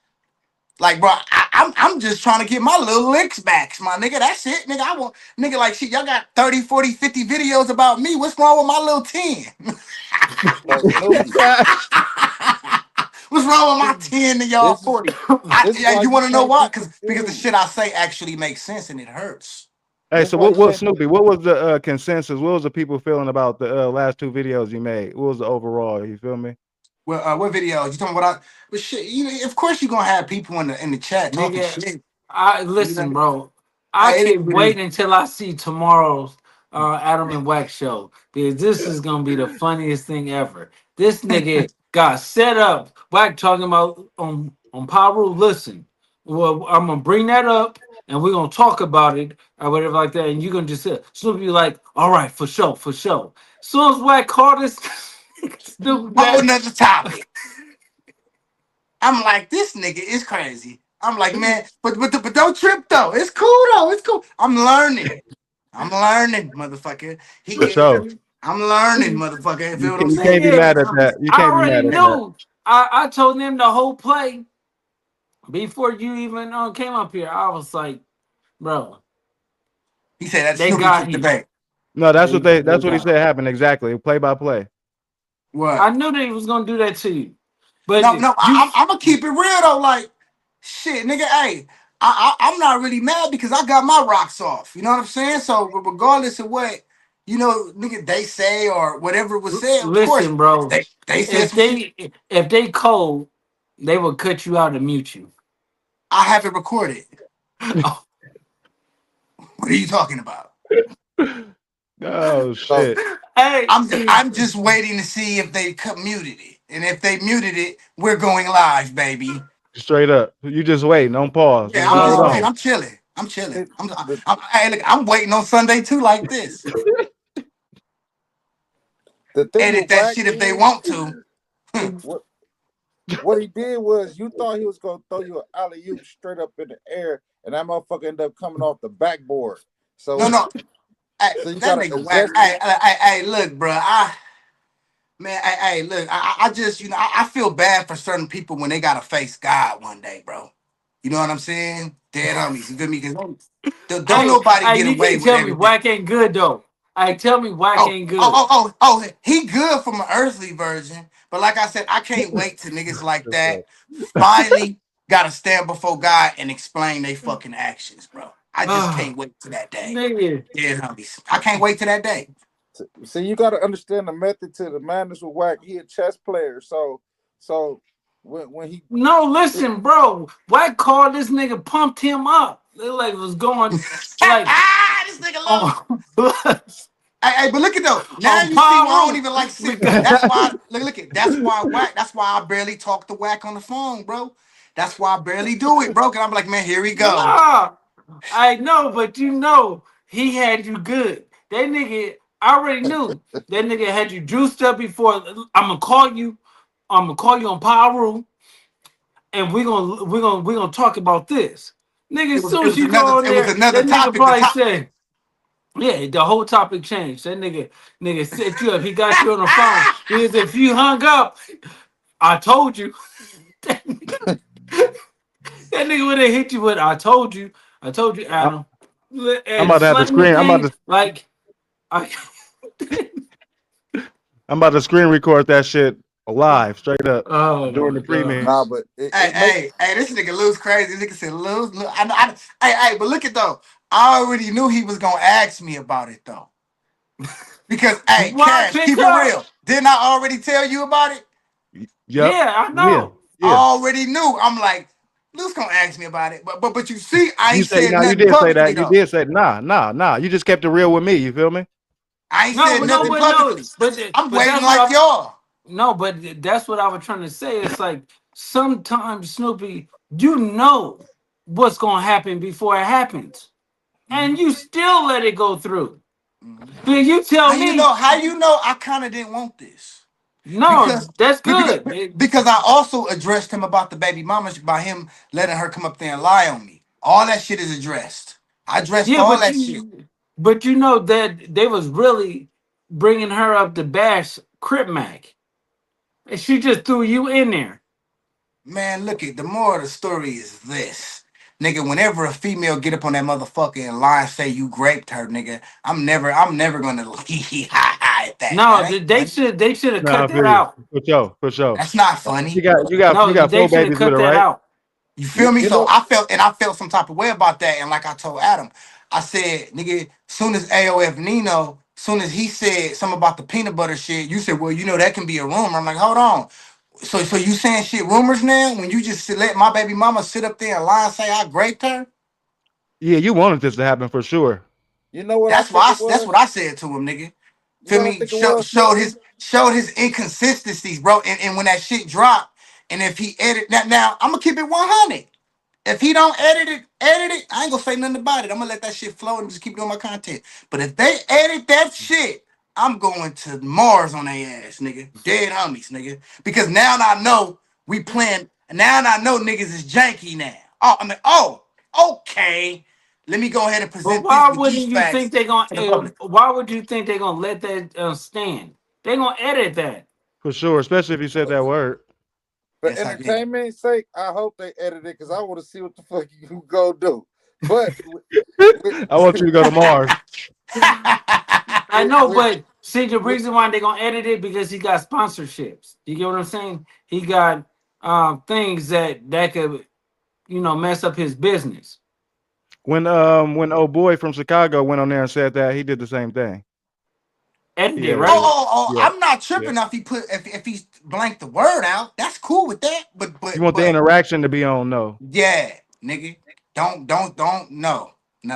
S4: Like, bro, I'm just trying to get my little licks back, my nigga. That's it, nigga. I want, nigga, like, shit, y'all got 30, 40, 50 videos about me. What's wrong with my little 10?
S7: so Snoopy,
S4: What's wrong with my 10 to y'all
S7: this is
S4: 40?
S7: this is
S4: Yeah,
S7: why
S4: you
S7: you
S4: want to know
S7: can't
S4: why?
S7: be
S4: Because the
S7: confused.
S4: shit I say actually makes sense and it hurts.
S2: Hey,
S7: This is
S2: so
S7: why you
S2: what
S7: can't be
S2: Snoopy? What was the consensus? What was the people feeling about the last two videos you made? What was the overall? You feel me?
S4: Well, what video? You talking about? But shit, you know, of course you're gonna have people in the chat talking
S5: Nigga,
S4: shit.
S5: I
S4: You know,
S5: listen, bro. I
S4: hey, it is
S5: can't
S4: what it is.
S5: wait until I see tomorrow's Adam and Wax show because this is gonna be the funniest thing ever. This nigga got set up. Wax talking about on Power. Listen, well, I'm gonna bring that up and we're gonna talk about it or whatever like that. And you're gonna just Snoopy be like, all right, for sure, for sure. Soon as Wax called this Snoopy
S4: Whole
S5: back,
S4: nother topic. I'm like, this nigga is crazy. I'm like, man, but don't trip though. It's cool though. It's cool. I'm learning. I'm learning, motherfucker. He
S2: For
S4: can.
S2: sure.
S4: I'm learning, motherfucker. You feel what I'm
S2: You
S4: saying?
S2: can't be
S5: nigga,
S2: mad at that. You
S5: I
S2: can't be
S5: already
S2: mad at that.
S5: knew. I told them the whole play before you even came up here. I was like, bro,
S4: He said that
S5: they
S4: Snoopy
S5: got
S4: took the
S5: you.
S4: bait.
S2: No,
S5: They
S2: that's what he
S5: got.
S2: said happened exactly. Play by play.
S4: What?
S5: I knew they was gonna do that to you, but
S4: No,
S5: you.
S4: I'm gonna keep it real though. Like, shit, nigga. Hey, I'm not really mad because I got my rocks off. You know what I'm saying? So regardless of what nigga they say or whatever was said, of course
S5: Listen, bro.
S4: they said
S5: If
S4: some shit.
S5: they cold, they will cut you out and mute you.
S4: I have it recorded.
S5: Oh,
S4: What are you talking about?
S2: Oh
S7: So
S2: shit!
S5: hey,
S4: I'm just waiting to see if they muted it, and if they muted it, we're going live, baby.
S2: Straight up, you just waiting on pause.
S4: Yeah,
S2: Just
S4: I'm
S2: hold
S4: just
S5: uh,
S4: waiting.
S2: on.
S4: I'm chilling. I'm chilling.
S7: it, the
S4: Hey, look, I'm waiting on Sunday too, like this.
S7: the thing
S4: Edit
S7: with
S4: that
S7: Wack
S4: shit if they
S7: is
S4: want to.
S7: what what he did was you thought he was gonna throw you an alley oop straight up in the air, and that motherfucker ended up coming off the backboard.
S4: No,
S7: So
S4: no. Hey,
S7: so you
S4: that
S7: gotta
S4: nigga whack.
S7: adjust it.
S4: Hey, look, bro. Look. I just, I feel bad for certain people when they gotta face God one day, bro. You know what I'm saying? Dead homies. You feel me? Because don't nobody get
S5: you
S4: away
S5: can't
S4: with
S5: tell me
S4: everything.
S5: Wack ain't good though. Tell me Wack
S4: Oh,
S5: ain't
S4: oh,
S5: good.
S4: oh, oh, oh, he good from an earthly version. But like I said, I can't wait till niggas like that finally gotta stand before God and explain they fucking actions, bro. I just can't wait to that day.
S5: Nigga.
S4: Dead homies. I can't wait to that day.
S7: See, you gotta understand the method to the madness with Wack. He a chess player, so when he
S5: No,
S7: it,
S5: listen, bro. Wack called this nigga, pumped him up. It like was going like
S4: This nigga love.
S5: on
S4: Hey, but look at though. Now
S5: on
S4: you see why I don't
S5: Paru
S4: even like sit.
S5: because
S4: That's why. Look at. That's why whack. That's why I barely talk to whack on the phone, bro. That's why I barely do it, bro. Cause I'm like, man, here we go.
S5: nah, I know, but he had you good. That nigga I already knew that nigga had you juiced up before. I'm gonna call you. I'm gonna call you on Paru, and we're gonna talk about this, nigga.
S4: It
S5: As
S4: was.
S5: soon
S4: It
S5: as
S4: was
S5: you
S4: another.
S5: go in
S4: It was
S5: there,
S4: another
S5: that nigga
S4: topic. The
S5: probably
S4: top.
S5: said. Yeah, the whole topic changed. That nigga set you up. He got you on the phone. Because if you hung up, I told you. That nigga would have hit you with I told you,
S2: I,
S5: Adam.
S2: I'm
S5: And
S2: about to have to
S5: slam the
S2: screen.
S5: thing like I
S2: I'm about to screen record that shit live, straight up
S5: oh
S2: during
S5: my
S2: the
S5: god.
S7: nah,
S2: premiums.
S7: but
S4: Hey,
S7: it make
S4: hey, hey, this nigga lose crazy. This nigga said lose. Hey, but look at though. I already knew he was gonna ask me about it though. Because hey,
S5: Why
S4: Cash,
S5: pick
S4: keep it
S5: up?
S4: real. Didn't I already tell you about it?
S2: Yep.
S5: Yeah, I
S2: Yeah.
S5: know.
S4: I
S2: Yeah.
S4: already knew. I'm like, Luke's gonna ask me about it. But you see, I
S2: You
S4: ain't
S2: say
S4: said
S2: now. You
S4: nothing
S2: did say
S4: publicly
S2: that. You
S4: though.
S2: did say nah. You just kept it real with me. You feel me?
S4: I ain't
S5: No,
S4: said
S5: but no,
S4: nothing
S5: but no,
S4: publicly. I'm
S5: but
S4: waiting
S5: that's what
S4: like y'all.
S5: no, but that's what I was trying to say. It's like sometimes Snoopy, you know what's gonna happen before it happens. And
S4: Mhm,
S5: you still let it go through.
S4: mhm.
S5: Then you tell
S4: How you
S5: me,
S4: know? How you know? I kind of didn't want this
S5: no,
S4: because
S5: that's
S4: because
S5: good.
S4: because I also addressed him about the baby mama by him letting her come up there and lie on me. All that shit is addressed. I addressed
S5: Yeah,
S4: all that shit.
S5: but you know that they was really bringing her up to bash Crip Mac, and she just threw you in there.
S4: Man, look at the moral of the story is this. Nigga, whenever a female get up on that motherfucker and lie and say you raped her, nigga, I'm never gonna at that.
S5: No,
S4: That ain't funny.
S5: they should have
S2: Nah,
S5: cut
S2: I
S5: that
S2: feel you.
S5: out.
S2: For sure. For sure.
S4: That's not
S2: You
S4: funny.
S2: got you got you
S5: No,
S2: got
S5: they
S2: four
S5: should have
S2: babies with
S5: cut
S2: her,
S5: that
S2: right?
S5: out.
S4: You feel me?
S7: you
S4: So
S7: know
S4: I felt some type of way about that. And like I told Adam, I said, nigga, soon as AOF Nino, soon as he said something about the peanut butter shit, you said, well, that can be a rumor. I'm like, hold on. So you saying shit rumors now when you just let my baby mama sit up there and lie and say I raped her?
S2: Yeah, you wanted this to happen for sure.
S7: you know what I
S4: That's
S7: think
S4: why
S7: it
S4: that's
S7: was.
S4: what I said to him, nigga.
S7: You
S4: Feel
S7: know what I
S4: me?
S7: think it was, Snoopy.
S4: Showed his inconsistencies, bro. And when that shit dropped, and if he edit now I'm gonna keep it 100. If he don't edit it, I ain't gonna say nothing about it. I'm gonna let that shit flow and just keep doing my content. But if they edit that shit, I'm going to Mars on their ass, nigga. Dead homies, nigga. Because now I know we playing. Now I know niggas is janky now. Oh, I mean, oh, okay. Let me go ahead and
S5: But
S4: present this
S5: why
S4: with these
S5: wouldn't you think
S4: facts
S5: they're gonna?
S4: to the public.
S5: Why would you think they're gonna let that stand? They're gonna edit that.
S2: For sure. Especially if you said that word.
S7: For
S4: Yes, I did.
S7: entertainment's sake, I hope they edit it because I want to see what the fuck you go do. But with,
S2: I want you to go to Mars.
S5: I know,
S7: with,
S5: but see the
S7: with
S5: reason why they're gonna edit it because he got sponsorships. You get what I'm saying? He got things that could mess up his business.
S2: When old boy from Chicago went on there and said that, he did the same thing. He
S5: Edited,
S2: edited
S5: right?
S2: it.
S4: Oh,
S2: Yeah,
S4: I'm not
S2: yeah.
S4: tripping if he put if he blanked the word out. That's cool with that. But
S2: You
S4: but
S2: want the
S4: but
S2: interaction to be on? No.
S4: yeah, nigga, don't no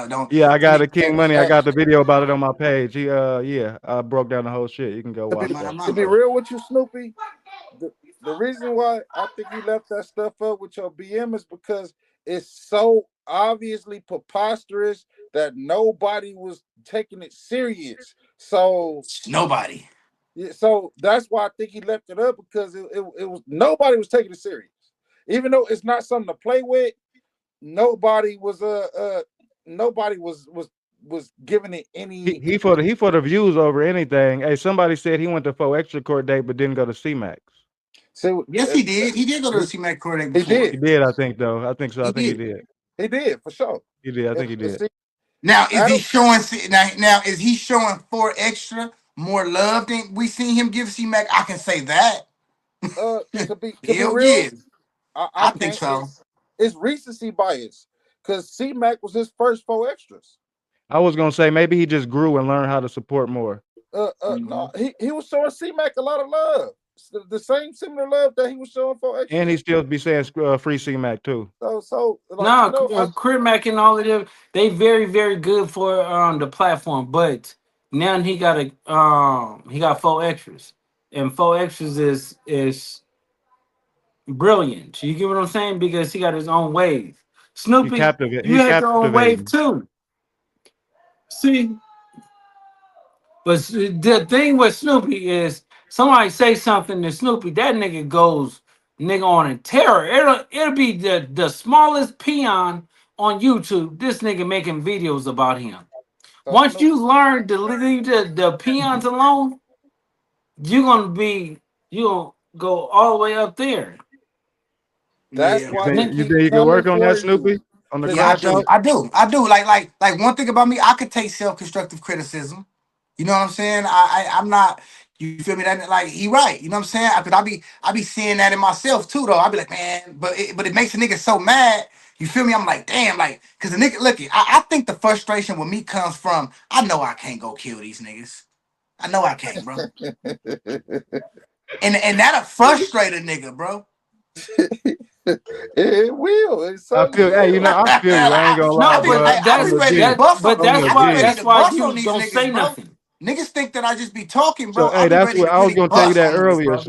S4: don't.
S2: Yeah, I got the
S7: And,
S2: King Money. I
S7: and
S2: got the video about it on my page. Yeah, I broke down the whole shit. You can go
S7: to be
S2: watch
S4: My,
S2: that.
S4: my
S7: to be
S4: bro.
S7: real with you, Snoopy, the reason why I think you left that stuff up with your BM is because it's so obviously preposterous that nobody was taking it serious. So
S4: Nobody.
S7: yeah, so that's why I think he left it up because it was nobody was taking it serious. Even though it's not something to play with, nobody was nobody was giving it
S2: He
S7: any.
S2: he for the views over anything. Hey, somebody said he went to 4 extra court date but didn't go to CMACC.
S7: So
S4: Yes, he did. He did go to the
S7: he,
S4: CMACC court
S7: he
S4: before.
S2: He
S7: did,
S2: did, I think though. I think so. I
S4: He
S2: think he
S4: did.
S2: did.
S7: he did for sure.
S2: He did. I think he
S7: And
S2: did.
S7: see,
S4: Now is he
S7: Adam,
S4: showing now is he showing 4 extra more love than we seen him give CMACC? I can say that.
S7: to be
S4: Hell
S7: real,
S4: yeah.
S7: I
S4: I think
S7: can't.
S4: so.
S7: It's recency bias because CMAC was his first 4 extras.
S2: I was gonna say maybe he just grew and learned how to support more.
S7: No,
S4: Mhm.
S7: he was showing CMAC a lot of love. The same similar love that he was showing 4 extras.
S2: And he still be saying free CMAC too.
S7: So like
S5: No, Crip Mac and all of them, they very, very good for the platform. But now he got 4 extras. And 4 extras is brilliant. You get what I'm saying? Because he got his own wave. Snoopy, you
S2: He
S7: uh,
S5: had your own wave
S2: captivating.
S5: too. See, but the thing with Snoopy is somebody say something to Snoopy, that nigga goes nigga on a terror. It'll be the smallest peon on YouTube. This nigga making videos about him.
S7: so
S5: Once
S7: Snoop,
S5: you learn to leave the peons alone, you're gonna be you gonna go all the way up there.
S7: that's
S4: Yeah.
S2: You
S7: why they
S2: think
S7: keep
S2: you can
S7: coming
S2: work on that,
S7: for you.
S2: Snoopy? On the
S4: Yeah, I
S2: crash
S4: do.
S2: out?
S4: I do. Like one thing about me, I could take self-constructive criticism. You know what I'm saying? I'm not. You feel me? That like he right. You know what I'm saying? Cause I be seeing that in myself too, though. I be like, man, but it makes a nigga so mad. You feel me? I'm like, damn, like, cause the nigga, look, I think the frustration with me comes from I know I can't go kill these niggas. I know I can't, bro. And that'll frustrate a nigga, bro.
S7: It will. It
S2: I
S7: certainly
S2: feel. Hey,
S7: will.
S2: I feel you. I ain't gonna lie,
S5: No,
S2: bro.
S5: but
S4: I be
S2: I'm
S5: that's
S4: ready to
S2: legit.
S5: that
S4: bust on.
S5: but
S2: I'm
S5: that's
S4: I be
S5: why
S2: legit.
S4: ready to
S5: that's why
S4: bust on
S5: you
S4: these
S5: don't
S4: niggas,
S5: say
S4: bro.
S5: nothing.
S4: Niggas think that I just be talking, bro.
S2: So
S4: I
S2: hey,
S4: be
S2: that's
S4: ready
S2: what
S4: to
S2: I was
S4: really
S2: gonna tell you
S4: bust
S2: that
S4: on niggas,
S2: earlier.
S4: bro.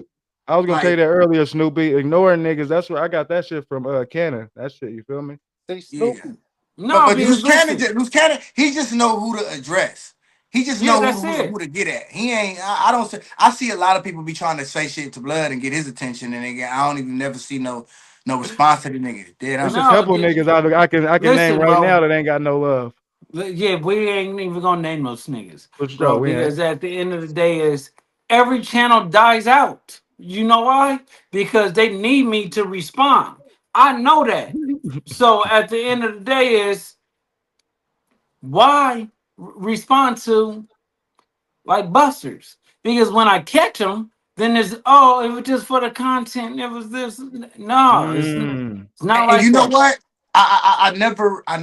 S2: I was gonna tell you
S4: Like,
S2: that earlier, Snoopy. Ignoring niggas. That's where I got that shit from. Canon. That shit. You feel me?
S7: See,
S4: yeah.
S7: Snoopy.
S5: No,
S4: But
S5: because listen,
S4: Loose Cannon, he just know who to address. He just
S5: yeah,
S4: know
S5: that's
S4: who
S5: it.
S4: to get at. He ain't. I don't say. I see a lot of people be trying to say shit to Blood and get his attention, and I don't even never see no response to the nigga. Dead
S2: It's a
S4: honest.
S5: No,
S2: couple niggas I can name
S5: listen,
S2: right now
S5: bro.
S2: that ain't got no love.
S5: Yeah, we ain't even gonna name those niggas,
S2: For sure,
S5: bro,
S2: we ain't.
S5: because at the end of the day is every channel dies out. You know why? Because they need me to respond. I know that. So at the end of the day is why respond to like busters? Because when I catch them, then it's oh, it was just for the content. It was this. No,
S2: Mm.
S5: it's not
S4: And
S5: like
S4: you know
S5: that.
S4: what? I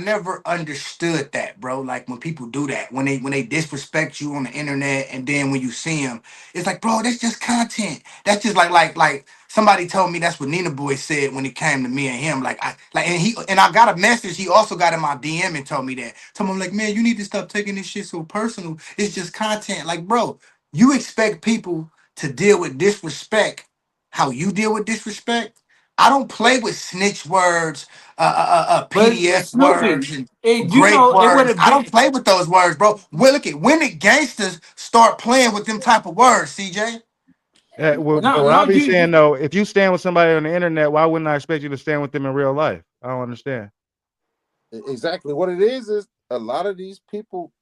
S4: never understood that, bro. Like when people do that, when they disrespect you on the internet, and then when you see them, it's like, bro, that's just content. That's just like somebody told me that's what Nina Boy said when it came to me and him. And I got a message. He also got in my DM and told me that. Told me like, man, you need to stop taking this shit so personal. It's just content. Like, bro, you expect people to deal with disrespect how you deal with disrespect. I don't play with snitch words,
S5: But
S4: PDF
S5: Snoopy,
S4: words, and
S5: you
S4: great
S5: know, it would
S4: words.
S5: have
S4: I don't
S5: been
S4: play with those words, bro. Well, look at when the gangsters start playing with them type of words, CJ.
S2: But
S5: no,
S2: what
S5: no,
S2: I be
S5: you
S2: saying though, if you stand with somebody on the internet, why wouldn't I expect you to stand with them in real life? I don't understand.
S7: Exactly what it is a lot of these people.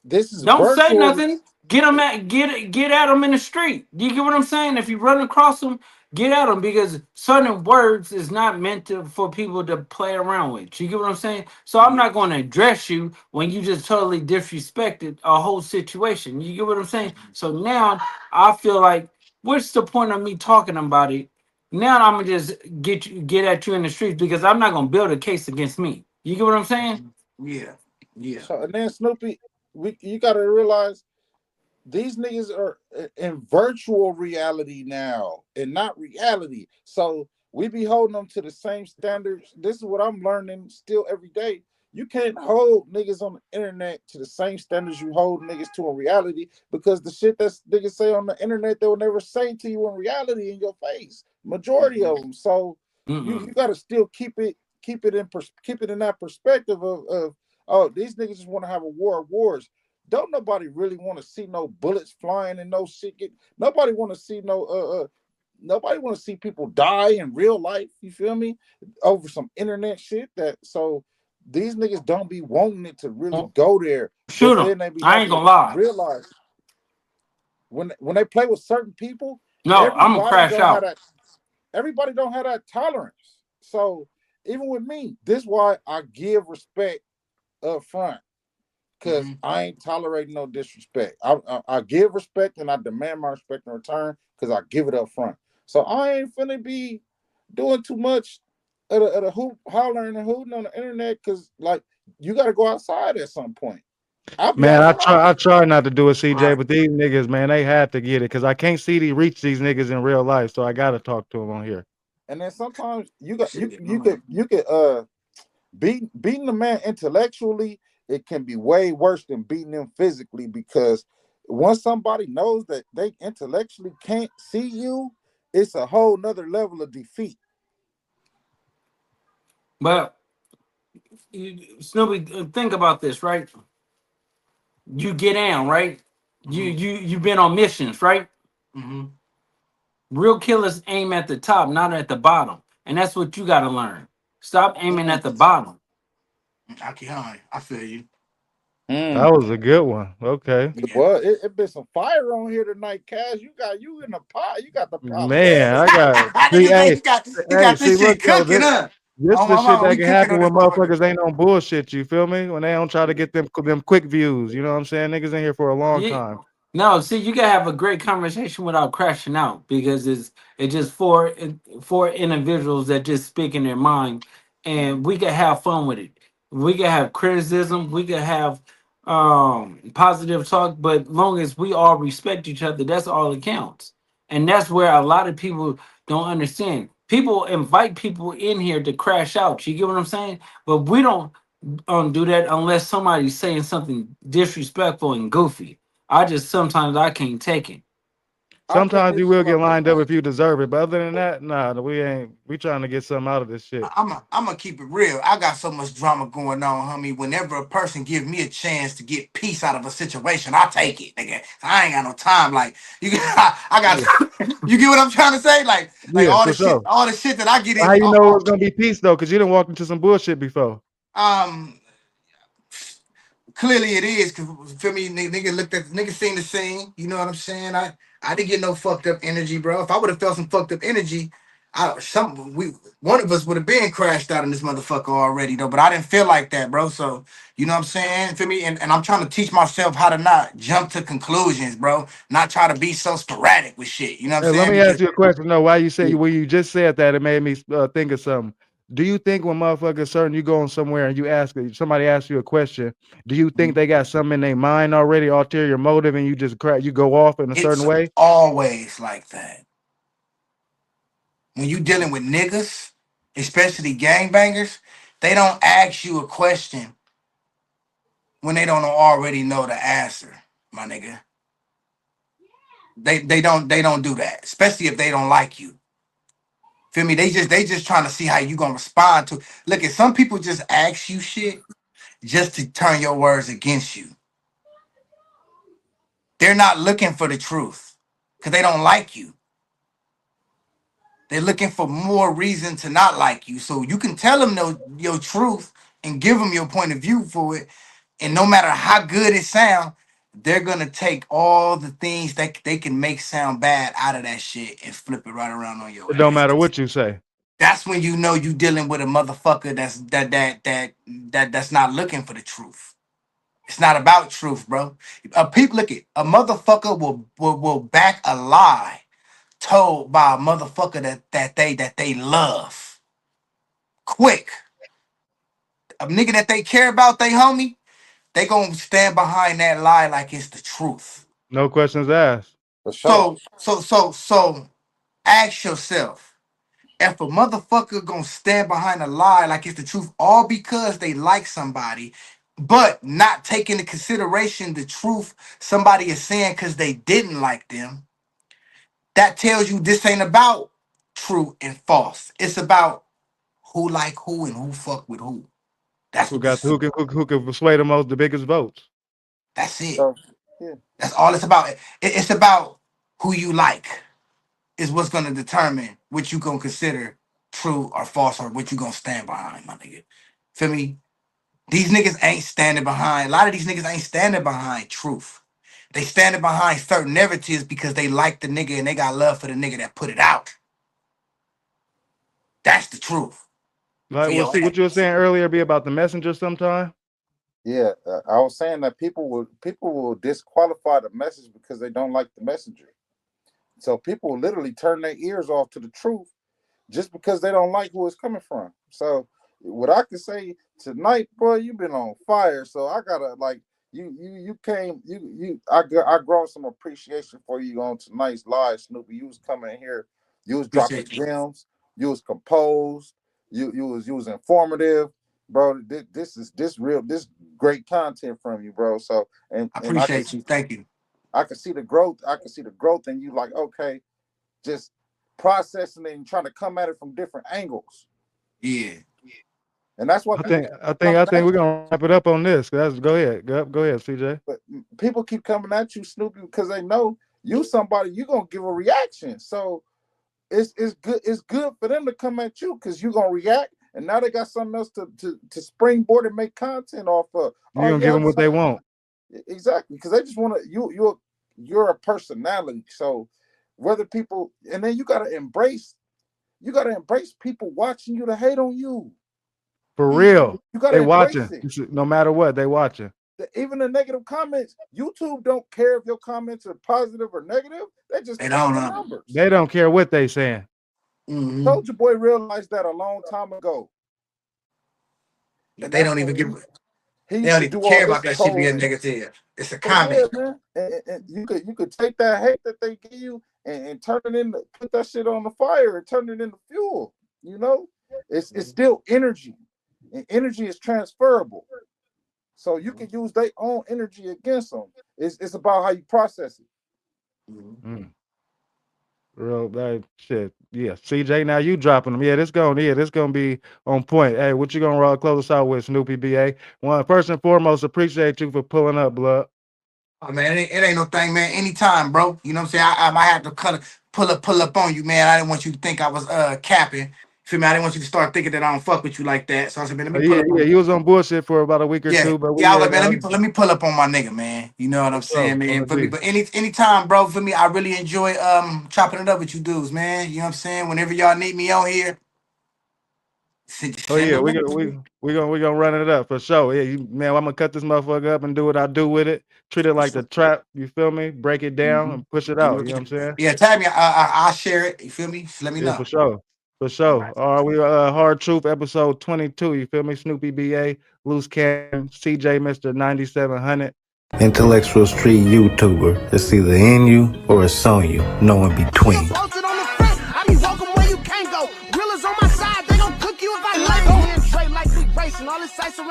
S7: This is
S5: don't say
S7: virtual.
S5: nothing. Get at them in the street. You get what I'm saying? If you run across them, get at them because certain words is not meant to for people to play around with. You get what I'm saying? So I'm
S4: Yeah.
S5: not going to address you when you just totally disrespected a whole situation. You get what I'm saying? So now I feel like what's the point of me talking about it Now I'm gonna just get at you in the streets because I'm not gonna build a case against me. You get what I'm saying?
S4: Yeah, yeah.
S7: So and then Snoopy, you got to realize these niggas are in virtual reality now and not reality. So we be holding them to the same standards. This is what I'm learning still every day. You can't hold niggas on the internet to the same standards you hold niggas to in reality, because the shit that niggas say on the internet they will never say to you in reality in your face. Majority of them. So you got to still keep it in that perspective of oh, these niggas just want to have a war of wars. Don't nobody really want to see no bullets flying and no shit get. Nobody want to see nobody want to see people die in real life. You feel me? Over some internet shit. That so these niggas don't be wanting it to really go there,
S5: Shoot
S7: but
S5: them.
S7: then they be
S5: I
S7: having
S5: ain't
S7: to
S5: gonna lie.
S7: realize when they play with certain people,
S5: No, I'm gonna
S7: everybody
S5: crash
S7: don't have
S5: out.
S7: that. Everybody don't have that tolerance. So even with me, this is why I give respect up front. Because I ain't tolerating no disrespect. I give respect and I demand my respect in return because I give it up front. So I ain't finna be doing too much of the hoop hollering and hooting on the internet, because like you got to go outside at some point. I'll be
S2: Man,
S7: outside.
S2: I try not to do it, CJ,
S4: Right.
S2: but these niggas, man, they had to get it because I can't reach these niggas in real life, so I gotta talk to them on here.
S7: And then sometimes
S4: Shit get annoying.
S7: you could beating the man intellectually, it can be way worse than beating him physically, because once somebody knows that they intellectually can't see you, it's a whole nother level of defeat.
S5: But Snoopy, think about this, right? You get down, right? You've been on missions, right?
S4: Mm-hmm.
S5: Real killers aim at the top, not at the bottom, and that's what you got to learn. Stop aiming at the bottom.
S4: I feel you.
S7: Mm.
S2: That was a good one. Okay.
S4: Yeah.
S7: Well, it been some fire on here tonight, Cash. You got you in the pot. You got the pot
S2: Man, I
S7: bubbling.
S2: got
S4: I
S2: see,
S4: nigga say
S2: hey,
S4: he
S2: hey,
S4: got
S2: see,
S4: this
S2: look
S4: shit
S2: though,
S4: cooking, huh?
S2: this
S4: Oh
S2: the
S4: my
S2: shit
S4: mama,
S2: that
S4: we
S2: can
S4: cooking
S2: happen
S4: on
S2: when
S4: this motherfucker.
S2: motherfuckers ain't on bullshit. You feel me? When they don't try to get them quick views. You know what I'm saying? Niggas in here for a long
S5: Yeah.
S2: time.
S5: No, see, you can have a great conversation without crashing out because it's just four individuals that just speak in their mind, and we can have fun with it. We can have criticism, we can have positive talk, but long as we all respect each other, that's all that counts. And that's where a lot of people don't understand. People invite people in here to crash out. You get what I'm saying? But we don't do that unless somebody's saying something disrespectful and goofy. I just sometimes I can't take it.
S7: I think
S2: Sometimes you
S7: this is
S2: will get
S7: like
S2: lined up if you deserve it, but other than that, nah, we ain't. We trying to get something out of this shit.
S4: I'm gonna keep it real. I got so much drama going on, homie. Whenever a person gives me a chance to get peace out of a situation, I take it, nigga. I ain't got no time. Like you, I
S2: Yeah,
S4: got. You get what I'm trying to say? Like
S2: yeah, for sure.
S4: all the shit that I get
S2: How
S4: in.
S2: you know it's gonna be peace though? Because you done walked into some bullshit before.
S4: Um, Clearly it is, cause feel me, nigga looked at nigga seen the scene. You know what I'm saying? I didn't get no fucked up energy, bro. If I would have felt some fucked up energy, one of us would have been crashed out in this motherfucker already though. But I didn't feel like that, bro. So you know what I'm saying? Feel me? And I'm trying to teach myself how to not jump to conclusions, bro. Not try to be so sporadic with shit. You know what I'm
S2: Hey, let
S4: saying?
S2: me
S4: Because
S2: ask you a question. No, why you say when you just said that, it made me think of something. Do you think when motherfuckers certain you going somewhere and somebody asks you a question, do you think they got something in their mind already, ulterior motive, and you just you go off in a certain
S4: it's
S2: way?
S4: always like that. When you dealing with niggas, especially gangbangers, they don't ask you a question when they don't already know the answer, my nigga. They don't do that, especially if they don't like you. Feel me? They just trying to see how you gonna respond to. Look, if some people just ask you shit just to turn your words against you, they're not looking for the truth because they don't like you. They're looking for more reason to not like you. So you can tell them your truth and give them your point of view for it. And no matter how good it sounds, they're gonna take all the things that they can make sound bad out of that shit and flip it right around on your
S2: It don't
S4: ass.
S2: matter what you say.
S4: That's when you know you dealing with a motherfucker that's not looking for the truth. It's not about truth, bro. People look at a motherfucker will back a lie told by a motherfucker that they love. Quick. A nigga that they care about, they homie, they gonna stand behind that lie like it's the truth.
S2: No questions asked.
S7: For sure.
S4: So ask yourself, if a motherfucker gonna stand behind a lie like it's the truth, all because they like somebody, but not take into consideration the truth somebody is saying because they didn't like them, that tells you this ain't about true and false. It's about who like who and who fuck with who. That's
S2: Who
S4: what
S2: got
S4: this is.
S2: who can persuade the biggest votes?
S4: That's it.
S7: So, yeah.
S4: That's all it's about. It's about who you like is what's gonna determine what you gonna consider true or false or what you gonna stand behind, my nigga. Feel me? These niggas ain't standing behind. A lot of these niggas ain't standing behind truth. They standing behind certain narratives because they like the nigga and they got love for the nigga that put it out. That's the truth.
S2: Like,
S4: For
S2: well,
S4: your
S2: see what you were
S4: ass.
S2: saying earlier be about the messenger sometime.
S7: Yeah, I was saying that people will disqualify the message because they don't like the messenger. So people will literally turn their ears off to the truth just because they don't like who it's coming from. So what I can say tonight, boy, you've been on fire. So I gotta like you came I grown some appreciation for you on tonight's live, Snoopy. You was coming here, you was dropping
S4: Appreciate you.
S7: gems, you was composed, you was informative, bro. This great content from you, bro. So
S4: I
S7: and
S4: appreciate you. Thank you.
S7: I can see the growth. I can see the growth in you. Like, okay, just processing it and trying to come at it from different angles.
S4: Yeah.
S7: And that's what
S2: I
S7: people
S2: think
S7: keep coming at
S2: we're
S7: you.
S2: gonna wrap it up on this. Go ahead, CJ.
S7: But people keep coming at you, Snoopy, because they know you somebody you're gonna give a reaction. So it's good for them to come at you because you're gonna react, and now they got something else to springboard and make content off of.
S2: You're
S7: Oh
S2: gonna
S7: yeah,
S2: give them what they want.
S7: exactly, because they just want to you're a personality. So whether people and then you gotta embrace people watching you to hate on you.
S2: For real.
S7: You gotta
S2: They
S7: embrace
S2: watching.
S7: it.
S2: No matter what, they watching.
S7: Even the negative comments, YouTube don't care if your comments are positive or negative. They just
S4: They
S7: count
S4: don't
S7: the
S4: know.
S7: numbers.
S2: They don't care what they saying.
S4: Mm-hmm.
S7: Soldier Boy realized that a long time ago.
S4: But
S7: And
S4: they
S7: that's
S4: don't
S7: what
S4: even give.
S7: he
S4: They
S7: used
S4: don't
S7: to
S4: even
S7: do all
S4: care about
S7: this
S4: that shit being
S7: trolling.
S4: negative. It's a
S7: But yeah,
S4: comment.
S7: man. And you could take that hate that they give you and turn it into put that shit on the fire and turn it into fuel. You know? It's still energy. And energy is transferable. So you can use their own energy against them. It's about how you process it.
S2: Mm. Real that shit. Yeah. CJ, now you dropping them. Yeah, this gonna be on point. Hey, what you gonna close us out with, Snoopy BA? First and foremost, appreciate you for pulling up, blood.
S4: Oh man, it ain't no thing, man. Anytime, bro. You know what I'm saying? I might have to pull up on you, man. I didn't want you to think I was capping. Feel me? I didn't want you to start thinking that I don't fuck with you like that. So I said, man, let me pull
S2: Yeah,
S4: up on you.
S2: you was on bullshit for about a week or
S4: Yeah,
S2: two, but
S4: yeah. I was
S2: yeah,
S4: like, man, let me pull up on my nigga, man. You know what I'm
S2: for sure.
S4: saying, man. For me,
S2: OG.
S4: but anytime, bro. For me, I really enjoy chopping it up with you dudes, man. You know what I'm saying? Whenever y'all need me on here,
S2: Oh
S4: send
S2: yeah,
S4: the word.
S2: we gonna run it up for sure. Yeah, man, I'm gonna cut this motherfucker up and do what I do with it. Treat it like the trap. You feel me? Break it down
S4: Mm-hmm.
S2: and push it out. You know what I'm saying?
S4: Yeah, tag me. I'll share it. You feel me? Just let me
S2: Yeah,
S4: know.
S2: for sure. For
S4: All
S2: sure.
S4: right.
S2: We Hard Truth episode 22. You feel me? Snoopy BA, Loose Cannon, CJ, Mr. 9700.
S1: Intellectual street YouTuber. It's either in you or it's on you. No in between.
S8: Posted on the front, I be walking where you can't go. Real is on my side, they gon' cook you if I let go. Trade like we racing, all this ice around.